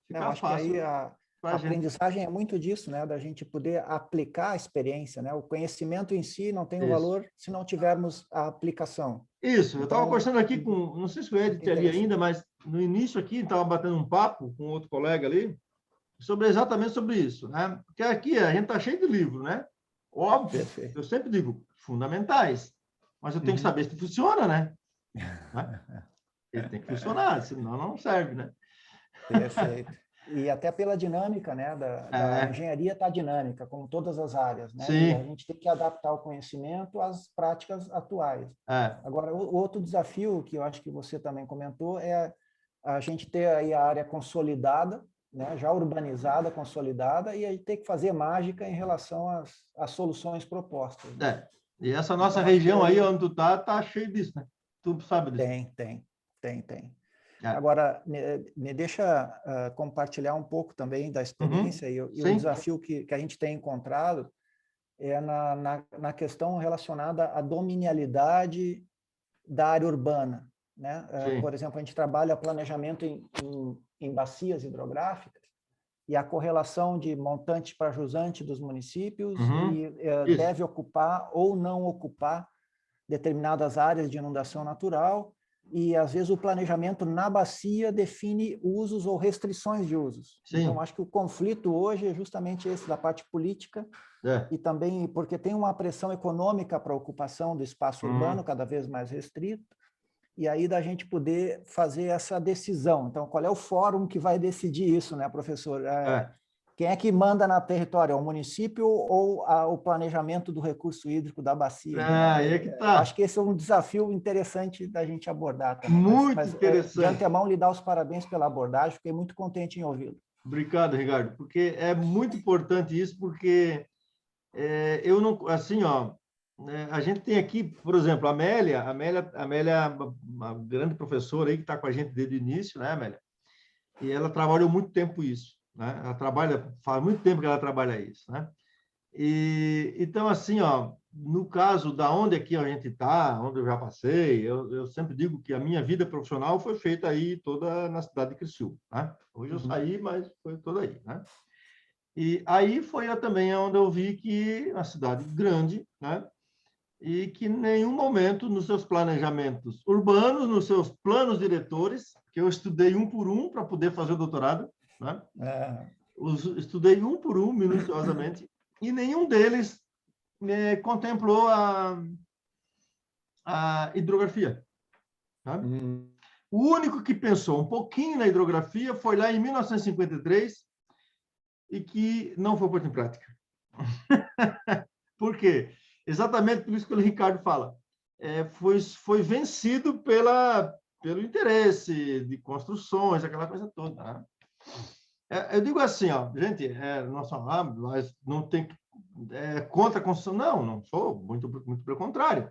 Fica Eu acho fácil que aí a aprendizagem é muito disso, né? Da gente poder aplicar a experiência, né? O conhecimento em si não tem o valor se não tivermos a aplicação. Isso, eu estava conversando aqui com, não sei se o Ed está ali ainda, mas no início aqui estava batendo um papo com outro colega ali, exatamente sobre isso, né? Porque aqui a gente está cheio de livro, né? Óbvio, eu sempre digo, fundamentais, mas eu tenho que saber se funciona, né? Ele tem que funcionar, senão não serve, né? Perfeito. E até pela dinâmica, né? Da engenharia está dinâmica, como todas as áreas, né? Sim. E a gente tem que adaptar o conhecimento às práticas atuais. Agora, o outro desafio que eu acho que você também comentou é a gente ter aí a área consolidada, né? Já urbanizada, consolidada, e a gente tem que fazer mágica em relação às soluções propostas. Né? E essa nossa região aí onde tu tá cheio disso, né? Tu sabe disso. Tem. Agora, me deixa compartilhar um pouco também da experiência e o desafio que a gente tem encontrado é na questão relacionada à dominialidade da área urbana. Né? Por exemplo, a gente trabalha planejamento em bacias hidrográficas e a correlação de montante para jusante dos municípios e deve ocupar ou não ocupar determinadas áreas de inundação natural, e às vezes o planejamento na bacia define usos ou restrições de usos. Então, acho que o conflito hoje é justamente esse da parte política e também porque tem uma pressão econômica para a ocupação do espaço urbano cada vez mais restrito, e aí da gente poder fazer essa decisão. Então, qual é o fórum que vai decidir isso, né, professor? Quem é que manda na território? É o município ou o planejamento do recurso hídrico da bacia? Aí é que tá. Acho que esse é um desafio interessante da gente abordar também. Muito interessante. De antemão, lhe dar os parabéns pela abordagem, fiquei muito contente em ouvi-lo. Obrigado, Ricardo, porque é muito importante isso, porque eu não... Assim, ó, a gente tem aqui, por exemplo, a Amélia é uma grande professora aí que está com a gente desde o início, né, Amélia? E ela trabalhou muito tempo isso. Né? Faz muito tempo que ela trabalha isso, né? Então, assim, ó, no caso da onde aqui a gente está, onde eu já passei, eu sempre digo que a minha vida profissional foi feita aí toda na cidade de Criciúma, né? Hoje eu saí, mas foi toda aí, né? E aí foi também onde eu vi que a cidade grande, né? E que em nenhum momento nos seus planejamentos urbanos, nos seus planos diretores, que eu estudei um por um para poder fazer o doutorado, né? Estudei um por um, minuciosamente, e nenhum deles contemplou a hidrografia. Sabe? O único que pensou um pouquinho na hidrografia foi lá em 1953 e que não foi posto em prática. Por quê? Exatamente por isso que o Ricardo fala. Foi vencido pelo interesse de construções, aquela coisa toda. Né? Eu digo assim, ó, gente, nós não tem contra a construção. Não sou, muito pelo contrário.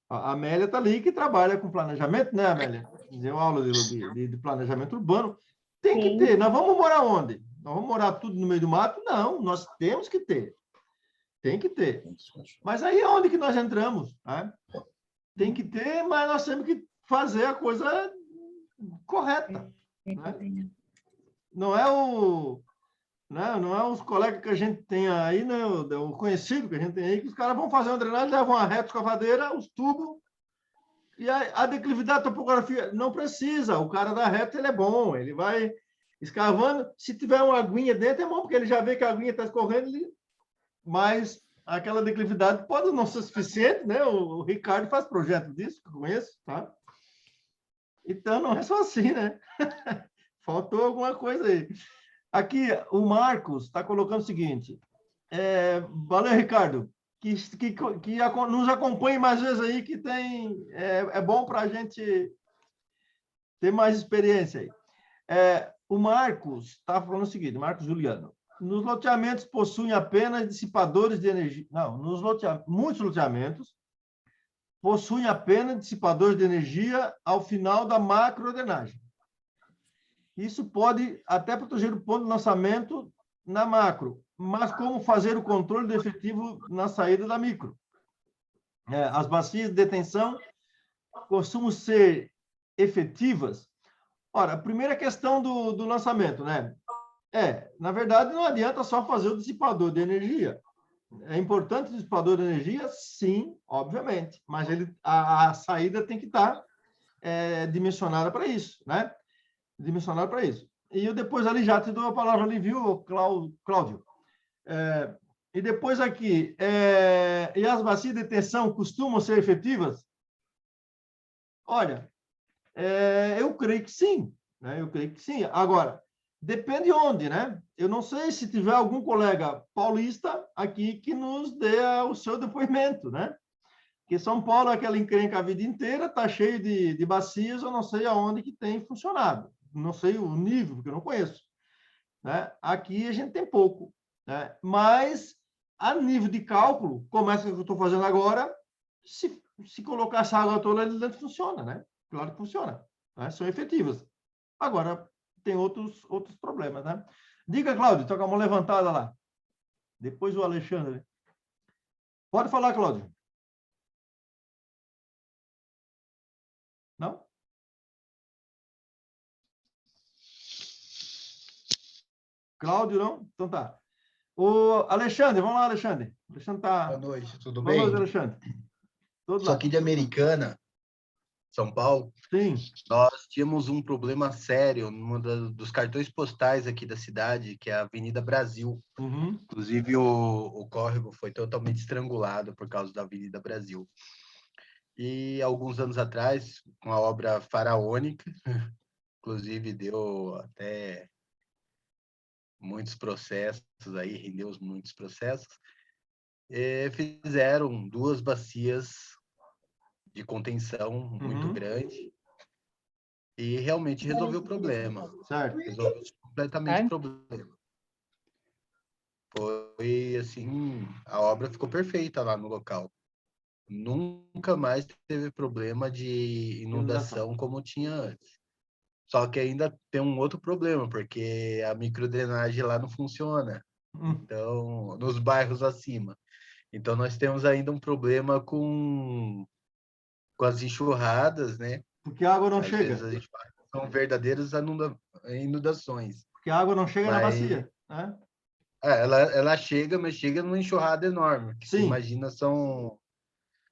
A Amélia está ali que trabalha com planejamento, né, Amélia? Deu aula de planejamento urbano. Tem que ter. Nós vamos morar onde? Nós vamos morar tudo no meio do mato? Não, nós temos que ter. Tem que ter. Mas aí é onde que nós entramos? Né? Tem que ter, mas nós temos que fazer a coisa correta. Né? Não é os colegas que a gente tem aí, né? O conhecido que a gente tem aí, que os caras vão fazer uma drenagem, levam uma reta escavadeira, os tubos, e a declividade da topografia não precisa. O cara da reta, ele é bom, ele vai escavando. Se tiver uma aguinha dentro, é bom, porque ele já vê que a aguinha está escorrendo, mas aquela declividade pode não ser suficiente, né? O Ricardo faz projeto disso, que eu conheço, tá? Então, não é só assim, né? Faltou alguma coisa aí. Aqui, o Marcos está colocando o seguinte. Valeu, Ricardo. Que nos acompanhe mais vezes aí, que é bom para a gente ter mais experiência aí. O Marcos está falando o seguinte, Marcos Juliano. nos loteamentos possuem apenas dissipadores de energia. Não, muitos loteamentos possuem apenas dissipadores de energia ao final da macrodrenagem. Isso pode até proteger o ponto de lançamento na macro, mas como fazer o controle do efetivo na saída da micro? As bacias de detenção costumam ser efetivas? Ora, a primeira questão do lançamento, né? Na verdade, não adianta só fazer o dissipador de energia. É importante o dissipador de energia? Sim, obviamente, mas a saída tem que estar dimensionada para isso, né? Dimensionada para isso. E eu depois ali já te dou a palavra ali, viu, Cláudio? E depois aqui, e as bacias de detenção costumam ser efetivas? Olha, eu creio que sim, né? Eu creio que sim. Agora, depende onde, né? Eu não sei se tiver algum colega paulista aqui que nos dê o seu depoimento, né? Porque São Paulo é aquela encrenca a vida inteira, está cheio de bacias, eu não sei aonde que tem funcionado. Não sei o nível, porque eu não conheço, né? Aqui a gente tem pouco, né? Mas, a nível de cálculo, como essa que eu estou fazendo agora, se colocar essa água toda ali dentro, funciona, né? Claro que funciona, né? São efetivas. Agora, tem outros problemas, né? Diga, Cláudio, está com a mão levantada lá. Depois o Alexandre. Pode falar, Cláudio. Não? Cláudio, não? Então tá. O Alexandre, vamos lá, Alexandre. Alexandre tá... Boa noite, tudo Boa bem? noite, Alexandre. Tudo Sou lá. aqui de Americana, São Paulo. Sim. Nós tínhamos um problema sério num dos cartões postais aqui da cidade, que é a Avenida Brasil. Uhum. Inclusive, o córrego foi totalmente estrangulado por causa da Avenida Brasil. E alguns anos atrás, uma obra faraônica, inclusive deu até muitos processos aí, rendeu muitos processos, fizeram 2 bacias de contenção muito grande e realmente resolveu o problema. Certo. Resolveu completamente o problema. Foi assim, a obra ficou perfeita lá no local. Nunca mais teve problema de inundação como tinha antes. Só que ainda tem um outro problema, porque a microdrenagem lá não funciona. Então, nos bairros acima. Então, nós temos ainda um problema com as enxurradas, né? Porque a água não Às chega. vezes as enxurradas são verdadeiras inundações. Porque a água não chega na bacia, né? Ela chega, mas chega numa enxurrada enorme. Que você imagina, são...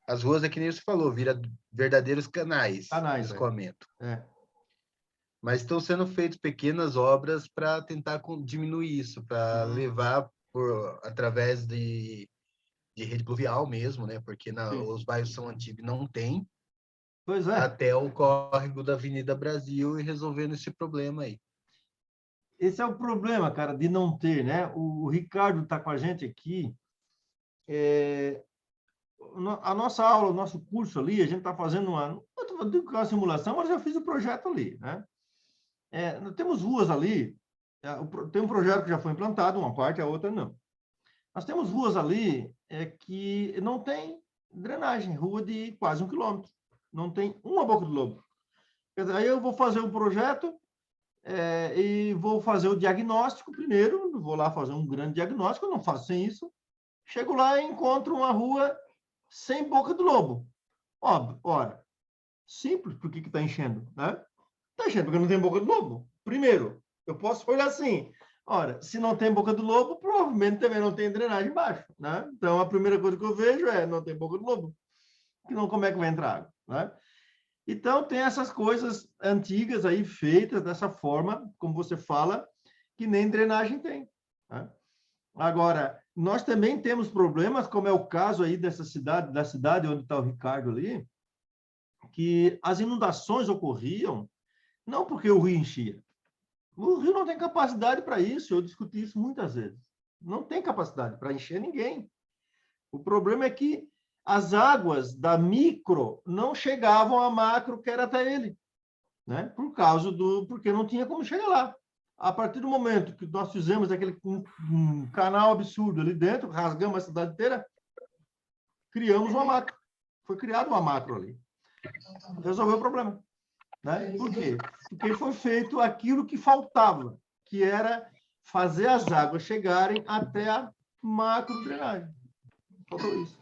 As ruas, é que nem você falou, vira verdadeiros canais de escoamento. Mas estão sendo feitas pequenas obras para tentar diminuir isso, para levar através de rede pluvial mesmo, né? Porque os bairros são antigos e não tem. Pois é. Até o córrego da Avenida Brasil e resolvendo esse problema aí. Esse é o problema, cara, de não ter, né? O Ricardo está com a gente aqui. A nossa aula, o nosso curso ali, a gente está fazendo uma simulação, mas eu já fiz o projeto ali, né? Nós temos ruas ali, tem um projeto que já foi implantado, uma parte, a outra não. Nós temos ruas ali que não tem drenagem, rua de quase 1 quilômetro. Não tem uma boca do lobo. Quer dizer, aí eu vou fazer um projeto e vou fazer o diagnóstico primeiro, vou lá fazer um grande diagnóstico, eu não faço sem isso. Chego lá e encontro uma rua sem boca do lobo. Óbvio, ora, simples, por que está enchendo, né? Está enchendo porque não tem boca do lobo. Primeiro, eu posso olhar assim, ora, se não tem boca do lobo, provavelmente também não tem drenagem embaixo, né? Então, a primeira coisa que eu vejo não tem boca do lobo. Não, como é que vai entrar água, né? Então, tem essas coisas antigas aí feitas dessa forma, como você fala, que nem drenagem tem, né? Agora, nós também temos problemas, como é o caso aí da cidade onde está o Ricardo ali, que as inundações ocorriam não porque o rio enchia. O rio não tem capacidade para isso, eu discuti isso muitas vezes. Não tem capacidade para encher ninguém. O problema é que as águas da micro não chegavam à macro, que era até ele, né? Porque não tinha como chegar lá. A partir do momento que nós fizemos um canal absurdo ali dentro, rasgamos a cidade inteira, criamos uma macro. Foi criada uma macro ali. Resolveu o problema. Né? Por quê? Porque foi feito aquilo que faltava, que era fazer as águas chegarem até a macro drenagem. Faltou isso.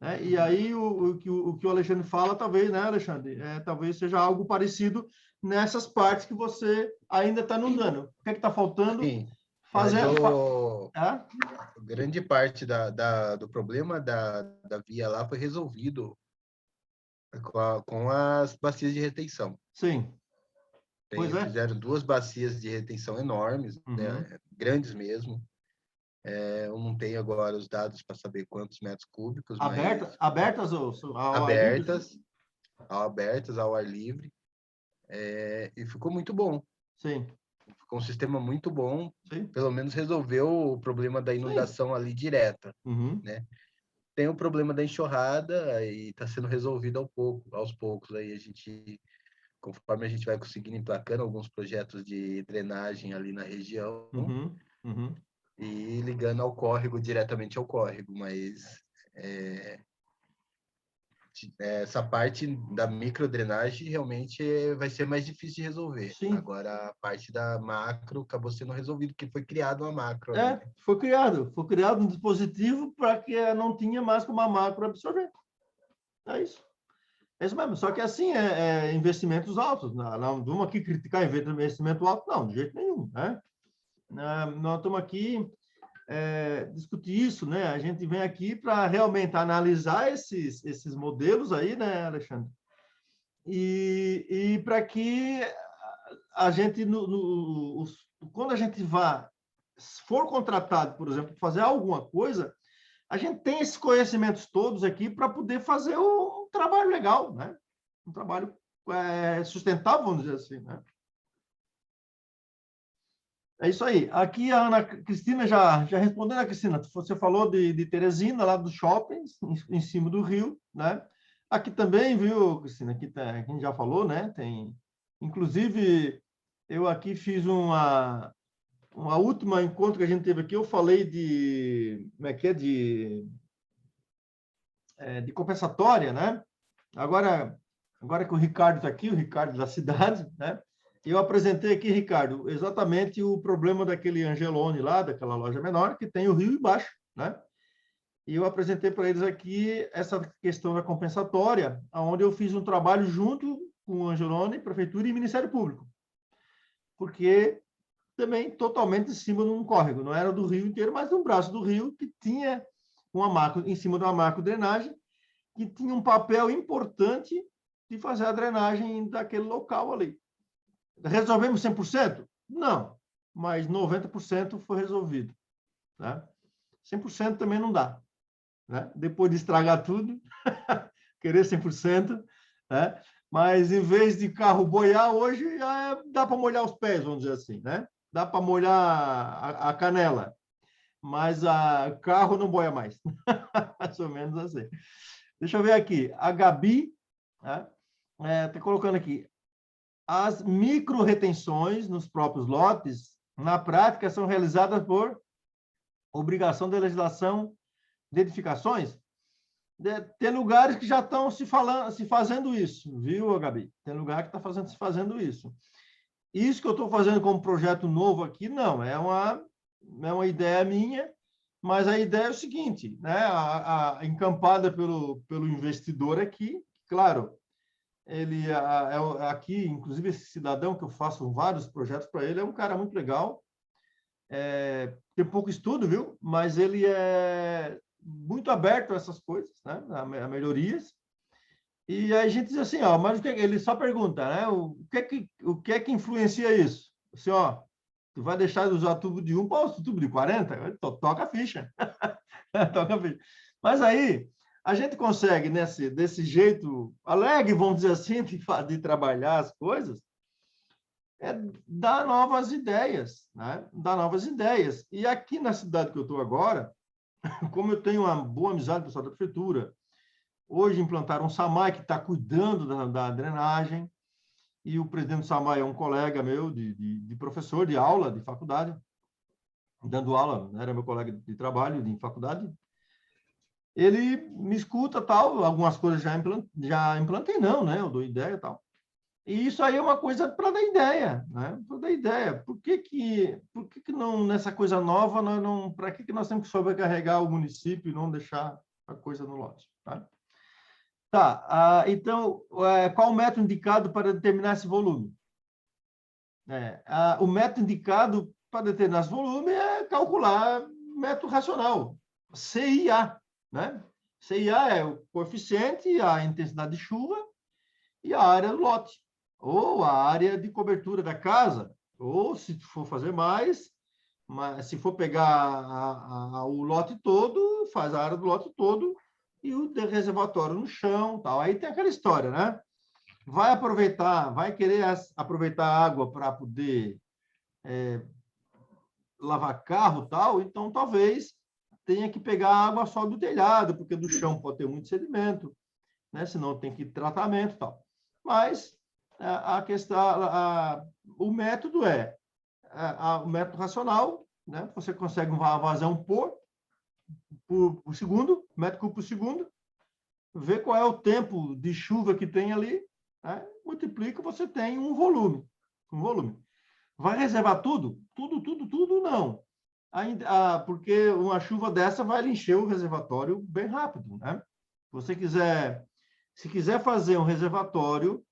Né? E aí, o que o Alexandre fala, talvez, né, Alexandre? Talvez seja algo parecido nessas partes que você ainda está inundando. O que é que está faltando? Sim. Fazer... Grande parte do problema da via lá foi resolvido com as bacias de retenção. Sim. Fizeram 2 bacias de retenção enormes, né, grandes mesmo. Eu não tenho agora os dados para saber quantos metros cúbicos. Abertas ao ar livre. E ficou muito bom. Sim. Ficou um sistema muito bom. Sim. Pelo menos resolveu o problema da inundação ali direta. Né? Tem o problema da enxurrada e está sendo resolvido aos poucos. Aí conforme a gente vai conseguindo emplacando alguns projetos de drenagem ali na região e ligando ao córrego, diretamente ao córrego, mas essa parte da microdrenagem realmente vai ser mais difícil de resolver. Sim. Agora, a parte da macro acabou sendo resolvida, porque foi criada uma macro. Foi criado um dispositivo para que não tinha mais como a macro absorver. É isso. É isso mesmo, só que assim, investimentos altos. Não vamos aqui criticar investimento alto, não, de jeito nenhum. Né? Nós estamos aqui discutir isso, né? A gente vem aqui para realmente analisar esses modelos aí, né, Alexandre? E para que a gente, quando a gente for contratado, por exemplo, fazer alguma coisa, a gente tem esses conhecimentos todos aqui para poder fazer um trabalho legal, né? Um trabalho sustentável, vamos dizer assim, né? É isso aí. Aqui a Ana Cristina já respondeu, né, Cristina? Você falou de Teresina, lá dos shoppings, em cima do rio, né? Aqui também, viu, Cristina? Aqui a gente já falou, né? Tem, inclusive, eu aqui fiz uma última encontro que a gente teve aqui, eu falei como é que é, de compensatória, né? Agora que o Ricardo está aqui, o Ricardo da cidade, né? Eu apresentei aqui, Ricardo, exatamente o problema daquele Angelone lá, daquela loja menor, que tem o rio embaixo, né? E eu apresentei para eles aqui essa questão da compensatória, onde eu fiz um trabalho junto com o Angelone, Prefeitura e Ministério Público. Porque também totalmente em cima de um córrego, não era do rio inteiro, mas de um braço do rio que tinha em cima de uma macro drenagem, que tinha um papel importante de fazer a drenagem daquele local ali. Resolvemos 100%? Não, mas 90% foi resolvido. Né? 100% também não dá. Né? Depois de estragar tudo, querer 100%, né? Mas em vez de carro boiar, hoje dá para molhar os pés, vamos dizer assim. Né? Dá para molhar a canela, mas carro não boia mais. Mais ou menos assim. Deixa eu ver aqui. A Gabi está colocando aqui. As micro-retenções nos próprios lotes, na prática, são realizadas por obrigação da legislação de edificações. Tem lugares que já estão se fazendo isso, viu, Gabi? Tem lugar que está se fazendo isso. Isso que eu estou fazendo como projeto novo aqui, não, é uma ideia minha, mas a ideia é o seguinte, né? Encampada pelo investidor aqui, claro, ele aqui, inclusive esse cidadão que eu faço vários projetos para ele, é um cara muito legal, tem pouco estudo, viu? Mas ele é muito aberto a essas coisas, né? A melhorias. E aí a gente diz assim, mas ele só pergunta, né? O que é que influencia isso? Assim, tu vai deixar de usar tubo de 1 para o tubo de 40? Toca a ficha. Toca a ficha. Mas aí a gente consegue, desse jeito alegre, vamos dizer assim, de trabalhar as coisas, dar novas ideias, né? Dar novas ideias. E aqui na cidade que eu estou agora, como eu tenho uma boa amizade com o pessoal da prefeitura, hoje implantaram um SAMAI que está cuidando da drenagem, e o presidente Samay é um colega meu de professor, de aula, de faculdade, dando aula, era meu colega de trabalho, de faculdade. Ele me escuta, tal, algumas coisas já implantei, não, né? Eu dou ideia e tal. E isso aí é uma coisa para dar ideia, né? Para dar ideia. Por que não, nessa coisa nova, para que nós temos que sobrecarregar o município e não deixar a coisa no lote? Tá? Tá, então, qual o método indicado para determinar esse volume? O método indicado para determinar esse volume é calcular método racional, CIA, né? CIA é o coeficiente, a intensidade de chuva e a área do lote, ou a área de cobertura da casa, ou se for fazer mais, se for pegar o lote todo, faz a área do lote todo e o reservatório no chão, tal. Aí tem aquela história, né? Vai querer aproveitar a água para poder lavar carro, tal, então talvez tenha que pegar a água só do telhado, porque do chão pode ter muito sedimento, né? Senão tem que ir tratamento, tal. Mas a questão, o método o método racional, né? Você consegue uma vazão por segundo, metro cúbico por segundo, ver qual é o tempo de chuva que tem ali, né? Multiplica, você tem um volume. Vai reservar tudo? Tudo não. Porque uma chuva dessa vai encher o reservatório bem rápido, né? Se quiser fazer um reservatório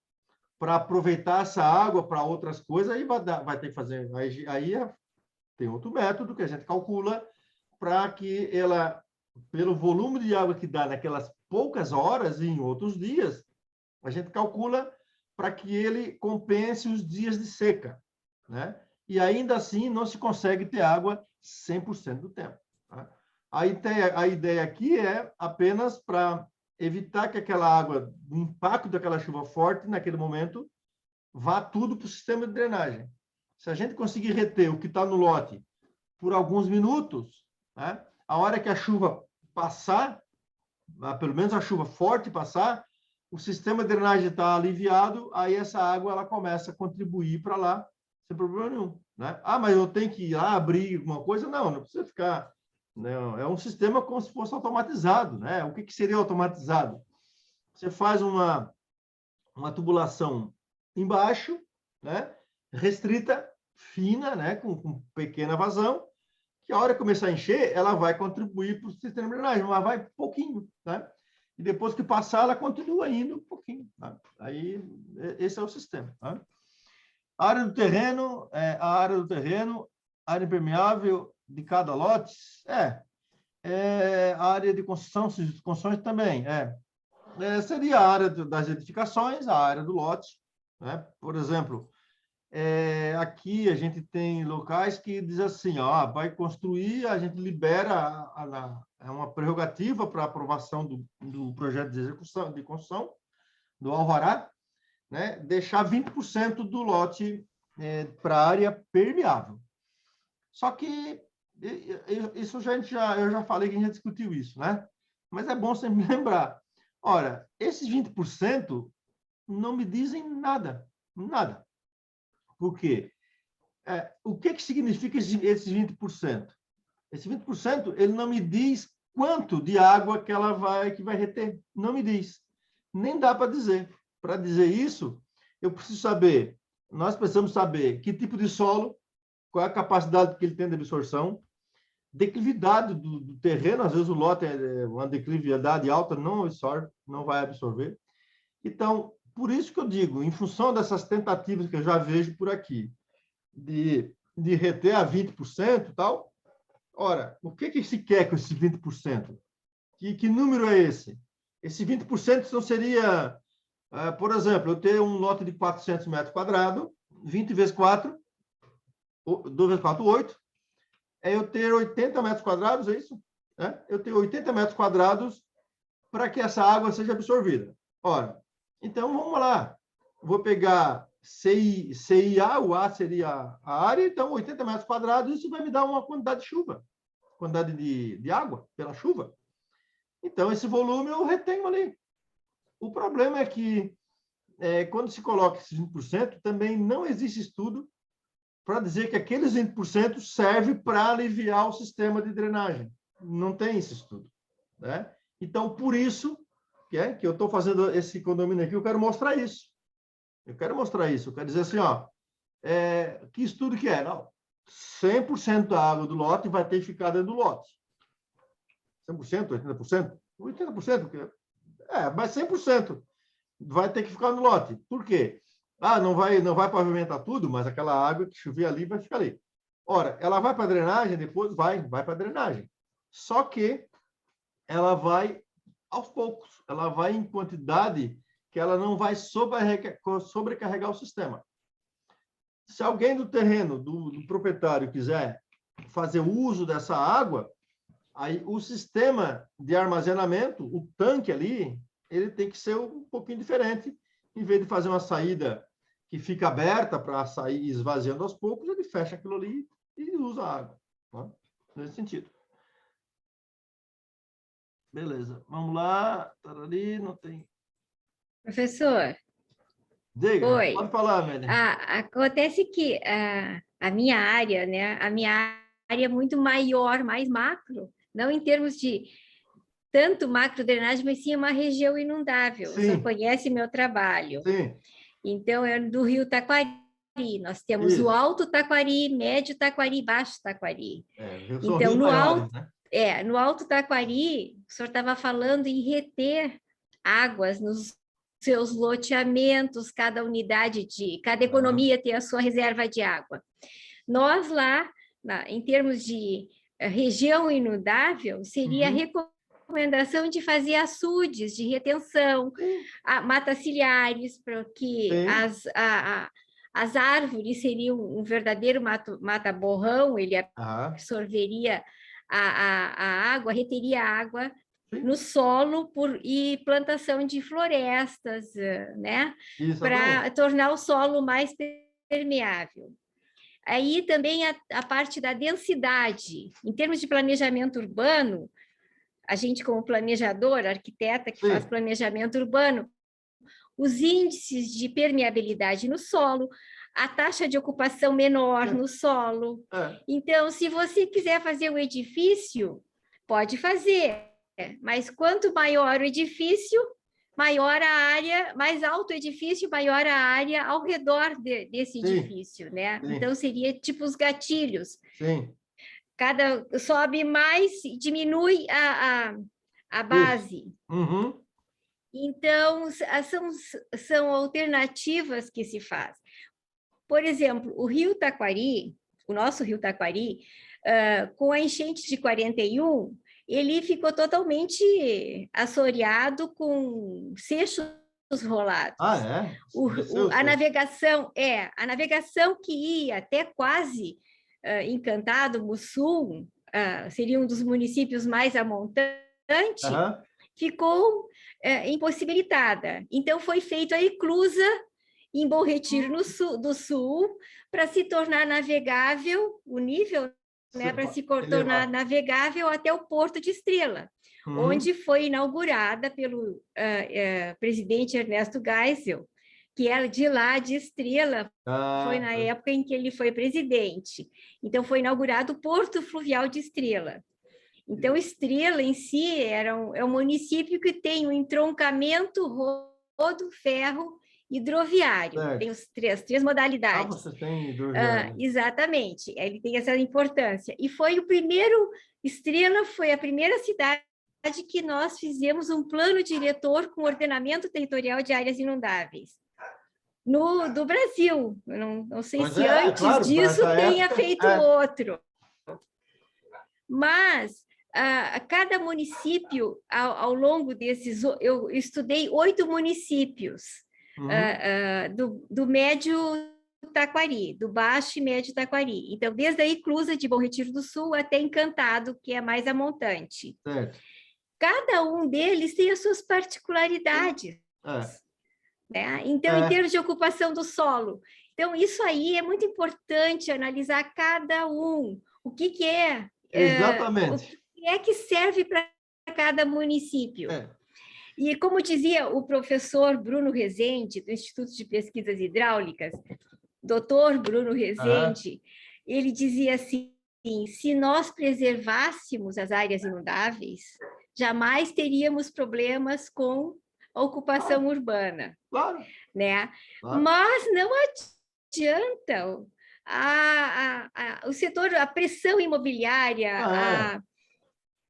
para aproveitar essa água para outras coisas, aí vai ter que fazer. Aí tem outro método que a gente calcula para que ela, pelo volume de água que dá naquelas poucas horas e em outros dias, a gente calcula para que ele compense os dias de seca, né? E ainda assim não se consegue ter água 100% do tempo. Tá? A ideia aqui é apenas para evitar que aquela água, o impacto daquela chuva forte, naquele momento, vá tudo para o sistema de drenagem. Se a gente conseguir reter o que está no lote por alguns minutos, né? A hora que a chuva passar, pelo menos a chuva forte passar, o sistema de drenagem está aliviado, aí essa água ela começa a contribuir para lá, sem problema nenhum. Né? Mas eu tenho que ir lá abrir alguma coisa? Não precisa ficar. Não, é um sistema como se fosse automatizado. Né? O que seria automatizado? Você faz uma tubulação embaixo, né? Restrita, fina, né? com pequena vazão, que a hora que começar a encher, ela vai contribuir para o sistema de drenagem, mas vai pouquinho. Né? E depois que passar, ela continua indo um pouquinho. Tá? Aí, esse é o sistema. Tá? A área do terreno, área impermeável de cada lote, a área de construções também, seria a área das edificações, a área do lote. Né? Por exemplo, aqui a gente tem locais que diz assim, vai construir, a gente libera uma prerrogativa para aprovação do projeto de execução, de construção, do alvará, né? Deixar 20% do lote para a área permeável. Só que isso eu já falei que a gente já discutiu isso, né? Mas é bom sempre lembrar. Ora, esses 20% não me dizem nada. Por quê? O que significa esses 20%? Esse 20%, ele não me diz quanto de água que vai reter. Não me diz. Nem dá para dizer. Para dizer isso, nós precisamos saber que tipo de solo, qual é a capacidade que ele tem de absorção, declividade do terreno, às vezes o lote é uma declividade alta, não absorve, não vai absorver. Então, por isso que eu digo, em função dessas tentativas que eu já vejo por aqui, de reter a 20% e tal, ora, o que se quer com esses 20%? Que número é esse? Esse 20% não seria, por exemplo, eu ter um lote de 400 metros quadrados, 20 vezes 4, 2 vezes 4, 8, eu ter 80 metros quadrados, é isso? Eu ter 80 metros quadrados para que essa água seja absorvida. Ora, então vamos lá. Vou pegar CIA, o A seria a área, então 80 metros quadrados, isso vai me dar uma quantidade de chuva, quantidade de água pela chuva. Então, esse volume eu retenho ali. O problema é que quando se coloca esses 20%, também não existe estudo para dizer que aqueles 20% serve para aliviar o sistema de drenagem. Não tem esse estudo, né? Então, por isso que eu estou fazendo esse condomínio aqui, eu quero mostrar isso. Eu quero dizer assim, ó, que estudo que é? Não, 100% da água do lote vai ter que ficar dentro do lote. 100%, 80%? 80%, mas 100% vai ter que ficar no lote. Por quê? Não vai pavimentar tudo, mas aquela água que chover ali vai ficar ali. Ora, ela vai para a drenagem, depois vai para a drenagem. Só que ela vai aos poucos, ela vai em quantidade que ela não vai sobrecarregar o sistema. Se alguém do terreno, do proprietário, quiser fazer uso dessa água, aí o sistema de armazenamento, o tanque ali, ele tem que ser um pouquinho diferente. Em vez de fazer uma saída que fica aberta para sair esvaziando aos poucos, ele fecha aquilo ali e usa a água, né? Nesse sentido. Beleza, vamos lá. Tarari, não tem... Professor. Diga, Oi. Pode falar, Amélia. Acontece que a minha área, né? A minha área é muito maior, mais macro, não em termos de tanto macro drenagem, mas sim uma região inundável. Sim. O senhor conhece meu trabalho. Sim. Então, é do Rio Taquari. Nós temos Isso. o Alto Taquari, Médio Taquari e Baixo Taquari. São então, rios maiores, né? no Alto Taquari, o senhor estava falando em reter águas nos seus loteamentos, cada economia tem a sua reserva de água. Nós lá, em termos de região inundável, seria a recomendação de fazer açudes de retenção, matas ciliares, para que as árvores seriam um verdadeiro mata-borrão, ele absorveria a água, reteria a água no solo e plantação de florestas, né? Para tornar o solo mais permeável. Aí também a parte da densidade. Em termos de planejamento urbano, a gente como planejador, arquiteta que faz planejamento urbano, os índices de permeabilidade no solo, a taxa de ocupação menor no solo. Então, se você quiser fazer um edifício, pode fazer, mas quanto maior o edifício, maior a área, mais alto o edifício, maior a área ao redor desse edifício, né? Então, seria tipo os gatilhos. Cada sobe mais, diminui a base. Então, são alternativas que se faz. Por exemplo, o Rio Taquari, o nosso Rio Taquari, com a enchente de 41, ele ficou totalmente assoreado com seixos rolados. A navegação que ia até quase Encantado, Mussum, seria um dos municípios mais a montante, ficou impossibilitada. Então, foi feita a eclusa em Bom Retiro do Sul, para se tornar navegável, o nível, né, para se tornar navegável até o Porto de Estrela, onde foi inaugurada pelo presidente Ernesto Geisel, que era de lá, de Estrela, foi na época em que ele foi presidente. Então, foi inaugurado o Porto Fluvial de Estrela. Então, Estrela, em si, é um município que tem um entroncamento rodo-ferro hidroviário. Tem as três modalidades. Você tem hidroviário. Exatamente. Ele tem essa importância. E foi o primeiro... Estrela foi a primeira cidade que nós fizemos um plano diretor com ordenamento territorial de áreas inundáveis. Do Brasil. Não sei se antes disso tenha feito outro. Mas, cada município, ao longo desses... Eu estudei 8 municípios do Médio Taquari, do Baixo e Médio Taquari. Então, desde a Eclusa de Bom Retiro do Sul até Encantado, que é mais a montante. Cada um deles tem as suas particularidades. Né? Então, em termos de ocupação do solo. Então, isso aí é muito importante analisar cada um. O que é? Exatamente. O que é que serve para cada município? E como dizia o professor Bruno Rezende, do Instituto de Pesquisas Hidráulicas, doutor Bruno Rezende, ele dizia assim, se nós preservássemos as áreas inundáveis, jamais teríamos problemas com a ocupação urbana. Claro. Né? Claro. Mas não adianta. O setor, a pressão imobiliária,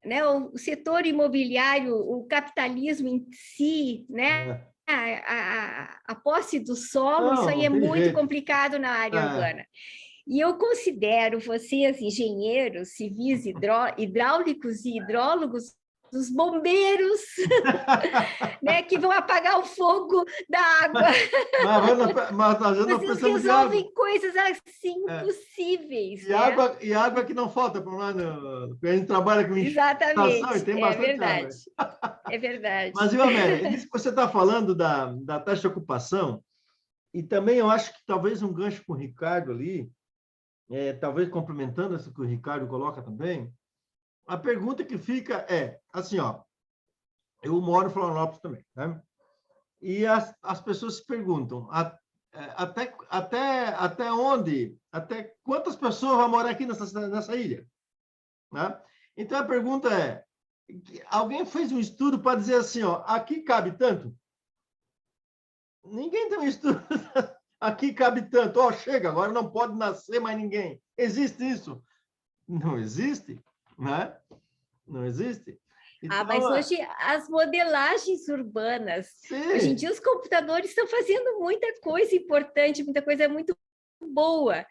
né, o setor imobiliário, o capitalismo em si, né, a posse do solo, isso aí é muito complicado na área urbana. E eu considero vocês, engenheiros civis, hidráulicos e hidrólogos, dos bombeiros, né, que vão apagar o fogo da água. Vocês resolvem coisas assim impossíveis. E água que não falta, porque a gente trabalha com exatamente, e tem bastante verdade. água. É verdade. Mas, viu, Amélia, isso que você está falando da taxa de ocupação, e também eu acho que talvez um gancho com o Ricardo ali, talvez complementando isso que o Ricardo coloca também, a pergunta que fica é, assim, ó, eu moro em Florianópolis também, né? E as pessoas se perguntam, até quantas pessoas vão morar aqui nessa ilha? Né? Então, a pergunta é, alguém fez um estudo para dizer assim, ó, aqui cabe tanto? Ninguém tem um estudo, aqui cabe tanto, ó, chega, agora não pode nascer mais ninguém. Existe isso? Não existe. Né? Não existe. Então, mas hoje as modelagens urbanas, hoje em dia os computadores estão fazendo muita coisa importante, muita coisa muito boa.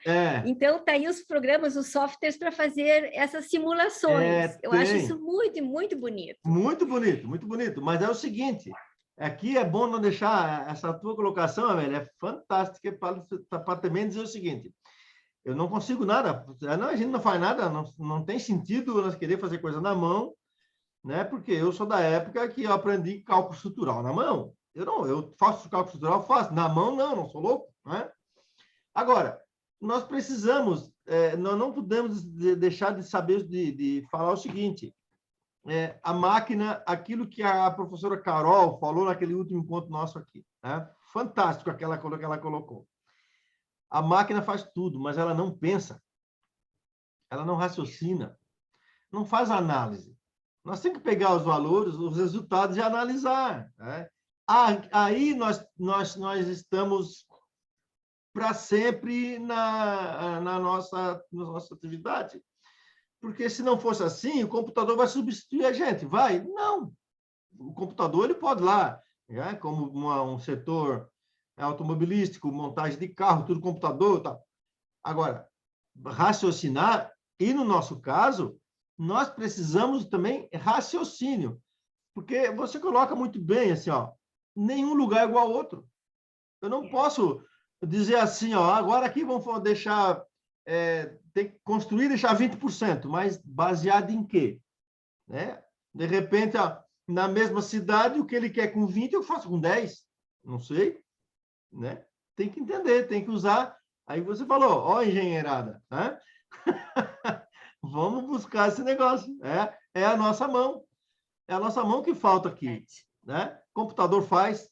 Então, tá aí os programas, os softwares para fazer essas simulações. Eu acho isso muito, muito bonito. Muito bonito, muito bonito. Mas é o seguinte, aqui é bom não deixar essa tua colocação, Amélia, é fantástica para também dizer o seguinte, eu não consigo nada, a gente não faz nada, não tem sentido nós querer fazer coisa na mão, né? Porque eu sou da época que eu aprendi cálculo estrutural na mão. Eu faço cálculo estrutural, faço. Na mão, não sou louco, né? Agora, nós precisamos, nós não podemos deixar de saber, de falar o seguinte, a máquina, aquilo que a professora Carol falou naquele último encontro nosso aqui, né? Fantástico aquela que ela colocou. A máquina faz tudo, mas ela não pensa, ela não raciocina, não faz análise. Nós temos que pegar os valores, os resultados e analisar. Né? Aí nós estamos para sempre na nossa atividade. Porque se não fosse assim, o computador vai substituir a gente. Vai? Não. O computador ele pode ir lá, né? Como um setor automobilístico, montagem de carro, tudo computador, tá. Agora, raciocinar, e no nosso caso, nós precisamos também raciocínio, porque você coloca muito bem, assim, ó, nenhum lugar é igual ao outro. Eu não posso dizer assim, ó, agora aqui vamos deixar, tem que construir e deixar 20%, mas baseado em quê? Né? De repente, ó, na mesma cidade, o que ele quer com 20, eu faço com 10, não sei. Né? Tem que entender, tem que usar. Aí você falou, ó, engenheirada, né? Vamos buscar esse negócio. É a nossa mão. É a nossa mão que falta aqui. Né? Computador faz,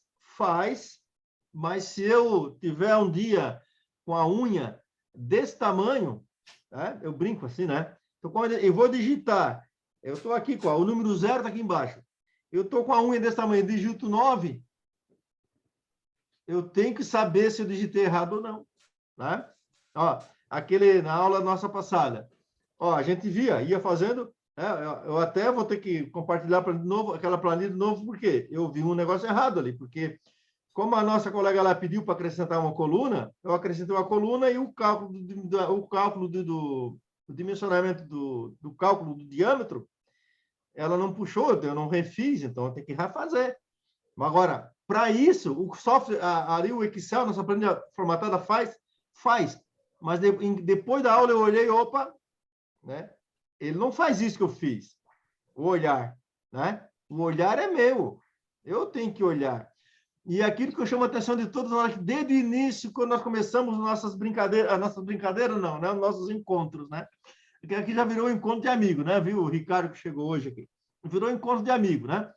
mas se eu tiver um dia com a unha desse tamanho, né? Eu brinco assim, né? Então, quando eu vou digitar, eu estou aqui com o número 0 está aqui embaixo. Eu estou com a unha desse tamanho, digito 9, eu tenho que saber se eu digitei errado ou não. Né? Ó, na aula nossa passada, ó, a gente ia fazendo, eu até vou ter que compartilhar de novo, aquela planilha de novo, porque eu vi um negócio errado ali, porque como a nossa colega lá pediu para acrescentar uma coluna, eu acrescentei uma coluna e o cálculo do dimensionamento do cálculo do diâmetro, ela não puxou, eu não refiz, então eu tenho que refazer. Agora, para isso, o software, ali o Excel, nossa planilha formatada faz. Mas depois da aula eu olhei, opa, né? Ele não faz isso que eu fiz. O olhar, né? O olhar é meu. Eu tenho que olhar. E aquilo que eu chamo a atenção de todos nós, desde o início, quando nós começamos nossas brincadeiras não, né? Nossos encontros, né? Porque aqui já virou um encontro de amigo, né? Viu o Ricardo que chegou hoje aqui? Virou um encontro de amigo, né?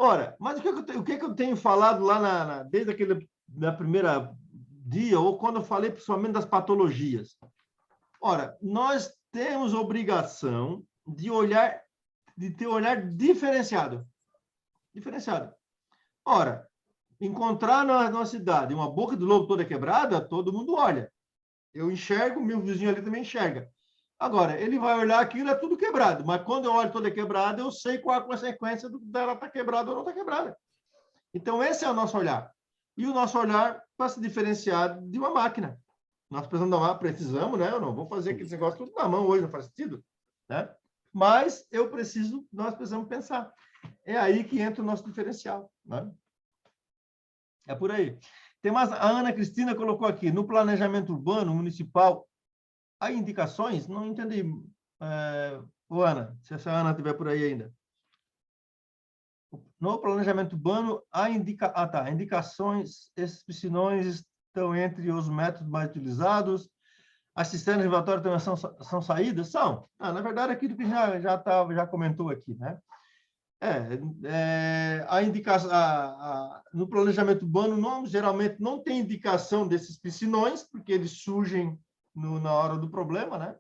Ora, mas o que eu tenho falado lá desde aquele da primeira dia, ou quando eu falei principalmente das patologias? Ora, nós temos obrigação de ter olhar diferenciado. Diferenciado. Ora, encontrar na cidade uma boca do lobo toda quebrada, todo mundo olha. Eu enxergo, meu vizinho ali também enxerga. Agora, ele vai olhar aquilo, é tudo quebrado. Mas quando eu olho toda quebrada, eu sei qual a consequência dela estar quebrada ou não estar quebrada. Então, esse é o nosso olhar. E o nosso olhar para se diferenciar de uma máquina. Nós precisamos, né? Eu não vou fazer aquele negócio tudo na mão hoje, não faz sentido, né? Mas nós precisamos pensar. É aí que entra o nosso diferencial, né? É por aí. Tem mais, a Ana Cristina colocou aqui, no planejamento urbano municipal, há indicações? Não entendi, Ana, se essa Ana estiver por aí ainda. No planejamento urbano, há indicações, esses piscinões estão entre os métodos mais utilizados, as cisternas elevatórias também são saídas? São. Na verdade, aquilo que já comentou aqui, né? A indicação, no planejamento urbano, geralmente não tem indicação desses piscinões, porque eles surgem na hora do problema, né?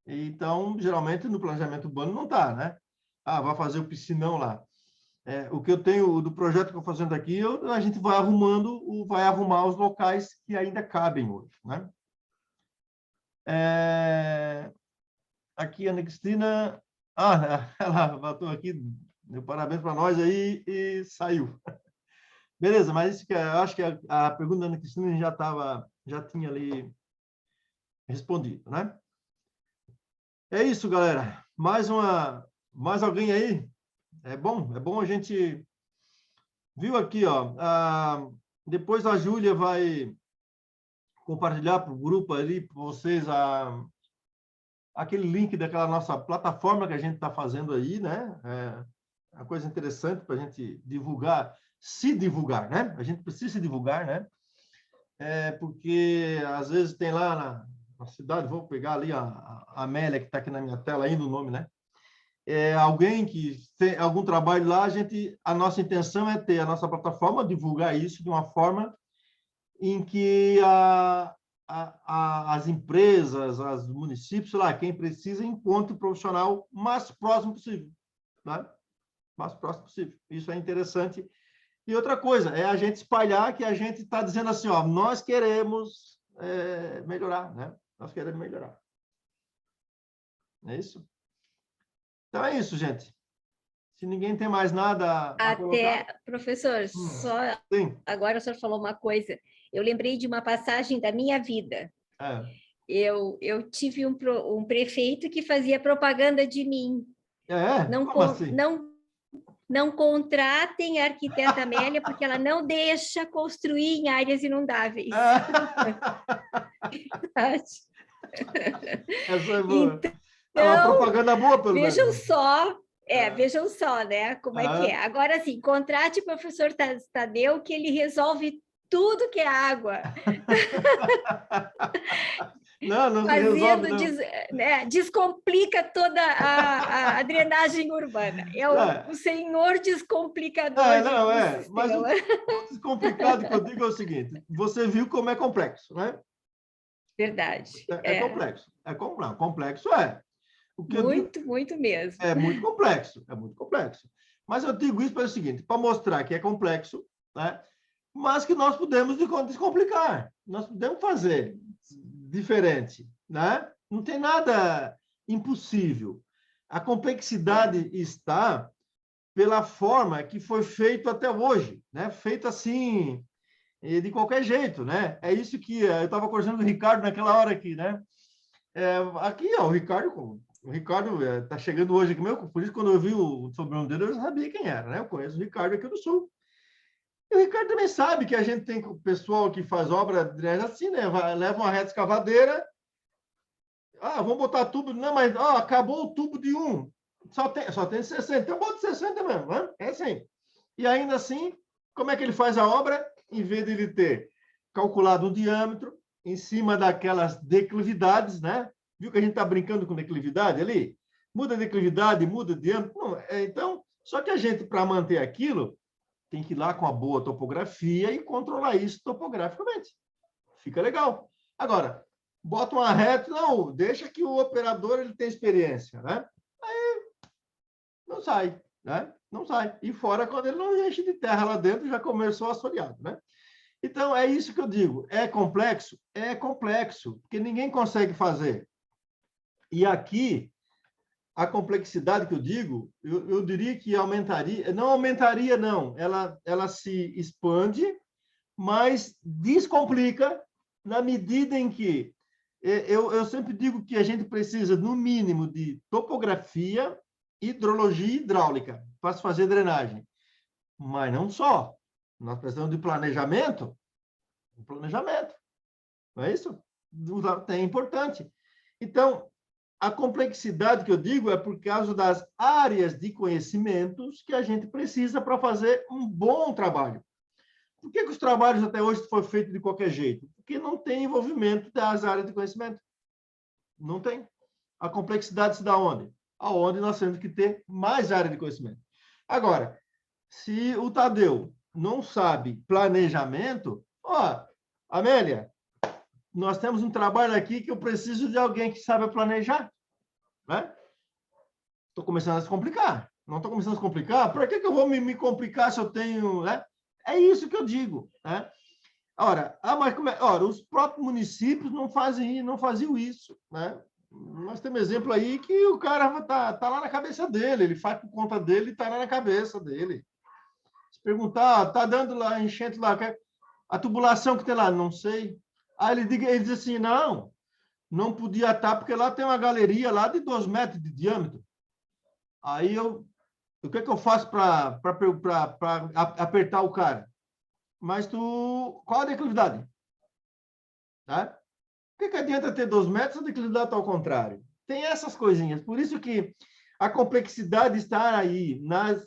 Então, geralmente, no planejamento urbano não está, né? Vai fazer o piscinão lá. O que eu tenho, do projeto que eu estou fazendo aqui, a gente vai arrumar os locais que ainda cabem hoje, né? Aqui, Ana Cristina... ela botou aqui, deu parabéns para nós aí e saiu. Beleza, mas isso eu acho que a pergunta da Ana Cristina já tinha ali respondido, né? É isso, galera. Mais alguém aí? É bom a gente... Viu aqui, ó. Depois a Júlia vai compartilhar para o grupo ali, para vocês, aquele link daquela nossa plataforma que a gente está fazendo aí, né? É uma coisa interessante para a gente se divulgar, né? A gente precisa se divulgar, né? Porque, às vezes, tem lá na cidade, vou pegar ali a Amélia, que está aqui na minha tela ainda o nome, né? Alguém que tem algum trabalho lá, a nossa intenção é ter a nossa plataforma, divulgar isso de uma forma em que as empresas, os municípios, sei lá, quem precisa, encontre o profissional mais próximo possível, né? Mais próximo possível. Isso é interessante. E outra coisa, é a gente espalhar que a gente está dizendo assim, ó, nós queremos melhorar, né? Nós queremos melhorar. É isso? Então é isso, gente. Se ninguém tem mais nada a colocar... Professor, agora o senhor falou uma coisa. Eu lembrei de uma passagem da minha vida. Eu tive um prefeito que fazia propaganda de mim. Como assim? Não contratem a arquiteta Amélia, porque ela não deixa construir em áreas inundáveis. Essa é boa. É uma propaganda boa, pelo menos. Vejam só, né? Como é que é. Agora, sim, contrate o professor Tadeu, que ele resolve tudo que é água. Não fazendo, resolve, não. Descomplica toda a drenagem urbana. O senhor descomplicador. Mas o descomplicado que eu digo é o seguinte: você viu como é complexo, né? Verdade. Complexo. Complexo muito mesmo. É muito complexo. Mas eu digo isso para o seguinte: para mostrar que é complexo, né? Mas que nós podemos descomplicar. Nós podemos fazer diferente, né? Não tem nada impossível. A complexidade está pela forma que foi feito até hoje, né? Feito assim, de qualquer jeito, né? É isso que eu estava conversando com o Ricardo naquela hora aqui, né? Aqui, ó, o Ricardo está chegando hoje aqui, por isso quando eu vi o sobrenome dele, eu já sabia quem era, né? Eu conheço o Ricardo aqui do Sul. E o Ricardo também sabe que a gente tem pessoal que faz obra assim, né? Leva uma reta escavadeira. Vamos botar tubo. Não, mas acabou o tubo de 1. Só tem 60. Então bota 60 mesmo, né? É assim. E ainda assim, como é que ele faz a obra? Em vez de ele ter calculado um diâmetro em cima daquelas declividades, né? Viu que a gente está brincando com declividade ali? Muda a declividade, muda o diâmetro. Não, então, Só que a gente, para manter aquilo, tem que ir lá com a boa topografia e controlar isso topograficamente. Fica legal. Agora, bota uma reta, não, deixa que o operador ele tem experiência, né? Aí não sai, né? Não sai. E fora quando ele não enche de terra lá dentro, já começou assoreado, né? Então, é isso que eu digo. É complexo? É complexo, porque ninguém consegue fazer. E aqui, a complexidade que eu digo, eu diria que aumentaria, não, ela se expande, mas descomplica na medida em que eu sempre digo que a gente precisa, no mínimo, de topografia, hidrologia e hidráulica para se fazer drenagem. Mas não só. Nós precisamos de planejamento. Não é isso? É importante. Então, a complexidade que eu digo é por causa das áreas de conhecimentos que a gente precisa para fazer um bom trabalho. Por que os trabalhos até hoje foram feitos de qualquer jeito? Porque não tem envolvimento das áreas de conhecimento. Não tem. A complexidade se dá onde? Aonde nós temos que ter mais área de conhecimento. Agora, se o Tadeu não sabe planejamento, Amélia, nós temos um trabalho aqui que eu preciso de alguém que saiba planejar. Né? Estou começando a se complicar. Não estou começando a se complicar? Para que eu vou me complicar se eu tenho... Né? É isso que eu digo. Né? Ora, os próprios municípios não faziam isso. Né? Nós temos exemplo aí que o cara tá lá na cabeça dele, ele faz por conta dele e está lá na cabeça dele. Se perguntar, está dando lá, enchente lá, a tubulação que tem lá, não sei. Aí ele diz assim, não podia estar, porque lá tem uma galeria lá de 2 metros de diâmetro. Aí o que é que eu faço para apertar o cara? Mas qual a declividade? Tá? O que adianta ter 2 metros se a declividade está ao contrário? Tem essas coisinhas. Por isso que a complexidade está aí, na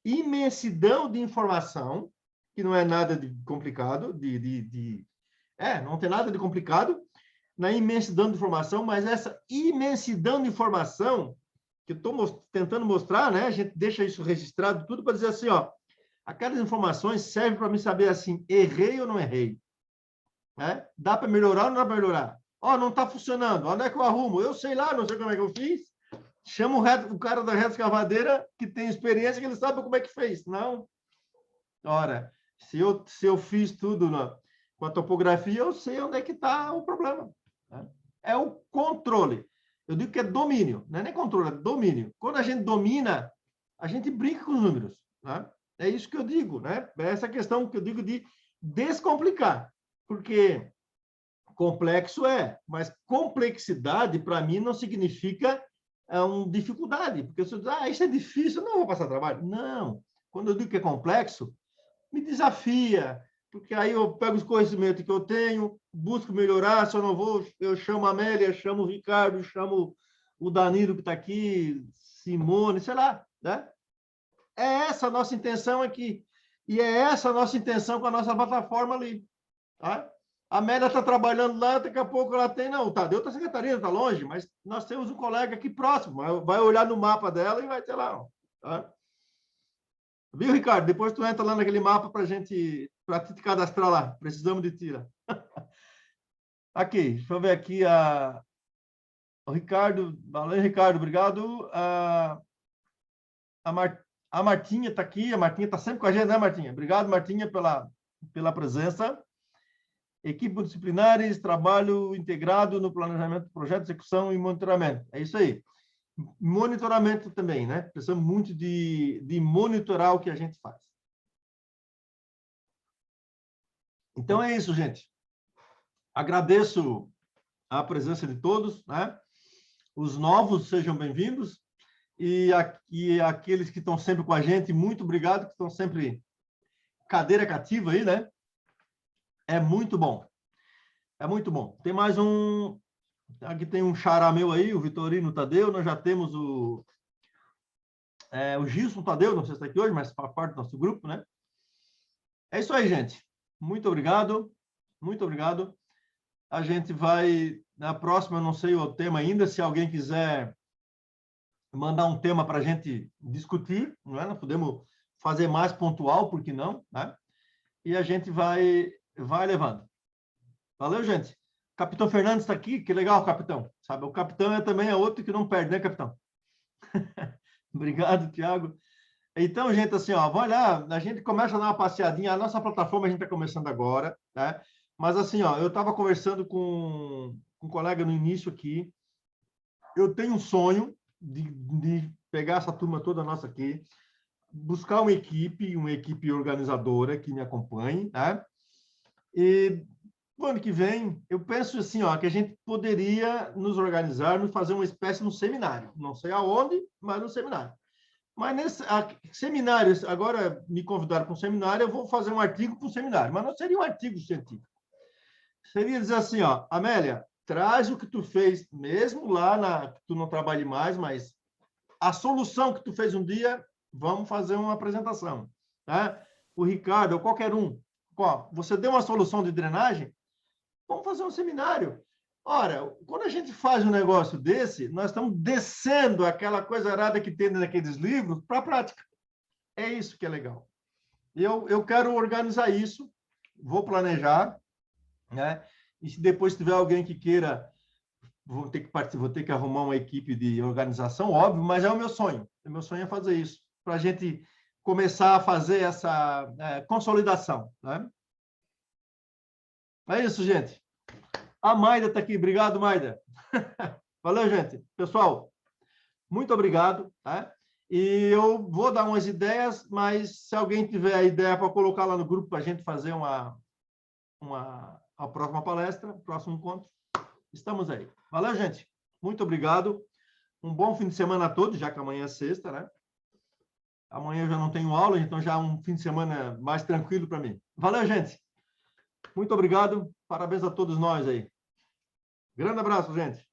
imensidão de informação, que não é nada de complicado, não tem nada de complicado, na imensidão de informação, mas essa imensidão de informação, que eu estou tentando mostrar, né? A gente deixa isso registrado tudo para dizer assim, aquelas informações servem para me saber assim, errei ou não errei? Né? Dá para melhorar ou não dá para melhorar? Não está funcionando, onde é que eu arrumo? Eu sei lá, não sei como é que eu fiz. Chama o cara da reta escavadeira que tem experiência, que ele sabe como é que fez. Não. Ora, se eu fiz tudo com a topografia, eu sei onde é que está o problema. Né? É o controle. Eu digo que é domínio, não é nem controle, é domínio. Quando a gente domina, a gente brinca com os números. Né? É isso que eu digo, né? É essa questão que eu digo de descomplicar. Porque complexo mas complexidade, para mim, não significa dificuldade. Porque se eu dizer, isso é difícil, não vou passar trabalho. Não. Quando eu digo que é complexo, me desafia, porque aí eu pego os conhecimentos que eu tenho, busco melhorar, se eu não vou, eu chamo a Amélia, chamo o Ricardo, chamo o Danilo que está aqui, Simone, sei lá, né? É essa a nossa intenção aqui. E é essa a nossa intenção com a nossa plataforma ali. Tá? A Amélia está trabalhando lá, daqui a pouco ela tem... Não, o Tadeu está em Catarina, está longe, mas nós temos um colega aqui próximo, vai olhar no mapa dela e vai ter lá. Tá? Viu, Ricardo? Depois tu entra lá naquele mapa para te cadastrar lá. Precisamos de ti. Aqui, deixa eu ver aqui o Ricardo. Valeu, Ricardo, obrigado. A Martinha está aqui. A Martinha está sempre com a gente, né, Martinha? Obrigado, Martinha, pela presença. Equipe multidisciplinares, trabalho integrado no planejamento do projeto, execução e monitoramento. É isso aí. Monitoramento também, né? Precisamos muito de monitorar o que a gente faz. Então, é isso, gente. Agradeço a presença de todos, né? Os novos, sejam bem-vindos. E aqueles que estão sempre com a gente, muito obrigado, que estão sempre cadeira cativa aí, né? É muito bom. É muito bom. Tem mais um... Aqui tem um xará meu aí, o Vitorino Tadeu. Nós já temos o Gilson Tadeu, não sei se está aqui hoje, mas faz parte do nosso grupo, né? É isso aí, gente. Muito obrigado. Muito obrigado. A gente vai... Na próxima, eu não sei o tema ainda. Se alguém quiser mandar um tema para a gente discutir, não é? Nós podemos fazer mais pontual, por que não, né? E a gente vai levando. Valeu, gente? Capitão Fernandes está aqui, que legal, capitão. Sabe, o capitão também é outro que não perde, né, capitão? Obrigado, Tiago. Então, gente, assim, ó, vai lá, a gente começa a dar uma passeadinha, a nossa plataforma a gente está começando agora, né? Mas, assim, ó, eu estava conversando com um colega no início aqui, eu tenho um sonho de pegar essa turma toda nossa aqui, buscar uma equipe organizadora que me acompanhe, né? E no ano que vem, eu penso assim, ó, que a gente poderia nos organizar, fazer uma espécie de um seminário. Não sei aonde, mas um seminário. Mas nesse seminário, agora me convidaram para um seminário, eu vou fazer um artigo para um seminário, mas não seria um artigo científico. Seria dizer assim, ó, Amélia, traz o que tu fez, mesmo lá, que tu não trabalhe mais, mas a solução que tu fez um dia, vamos fazer uma apresentação. Tá? O Ricardo, ou qualquer um, ó, você deu uma solução de drenagem, vamos fazer um seminário. Ora, quando a gente faz um negócio desse, nós estamos descendo aquela coisa errada que tem naqueles livros para a prática. É isso que é legal. Eu quero organizar isso, vou planejar, né? E se depois tiver alguém que queira, vou ter que participar, vou ter que arrumar uma equipe de organização, óbvio, mas é o meu sonho. O meu sonho é fazer isso, para a gente começar a fazer essa consolidação, né? É isso, gente. A Maida está aqui. Obrigado, Maida. Valeu, gente. Pessoal, muito obrigado. Tá? E eu vou dar umas ideias, mas se alguém tiver ideia para colocar lá no grupo para a gente fazer a próxima palestra, próximo encontro, estamos aí. Valeu, gente. Muito obrigado. Um bom fim de semana a todos, já que amanhã é sexta, né? Amanhã eu já não tenho aula, então já é um fim de semana mais tranquilo para mim. Valeu, gente. Muito obrigado. Parabéns a todos nós aí. Grande abraço, gente.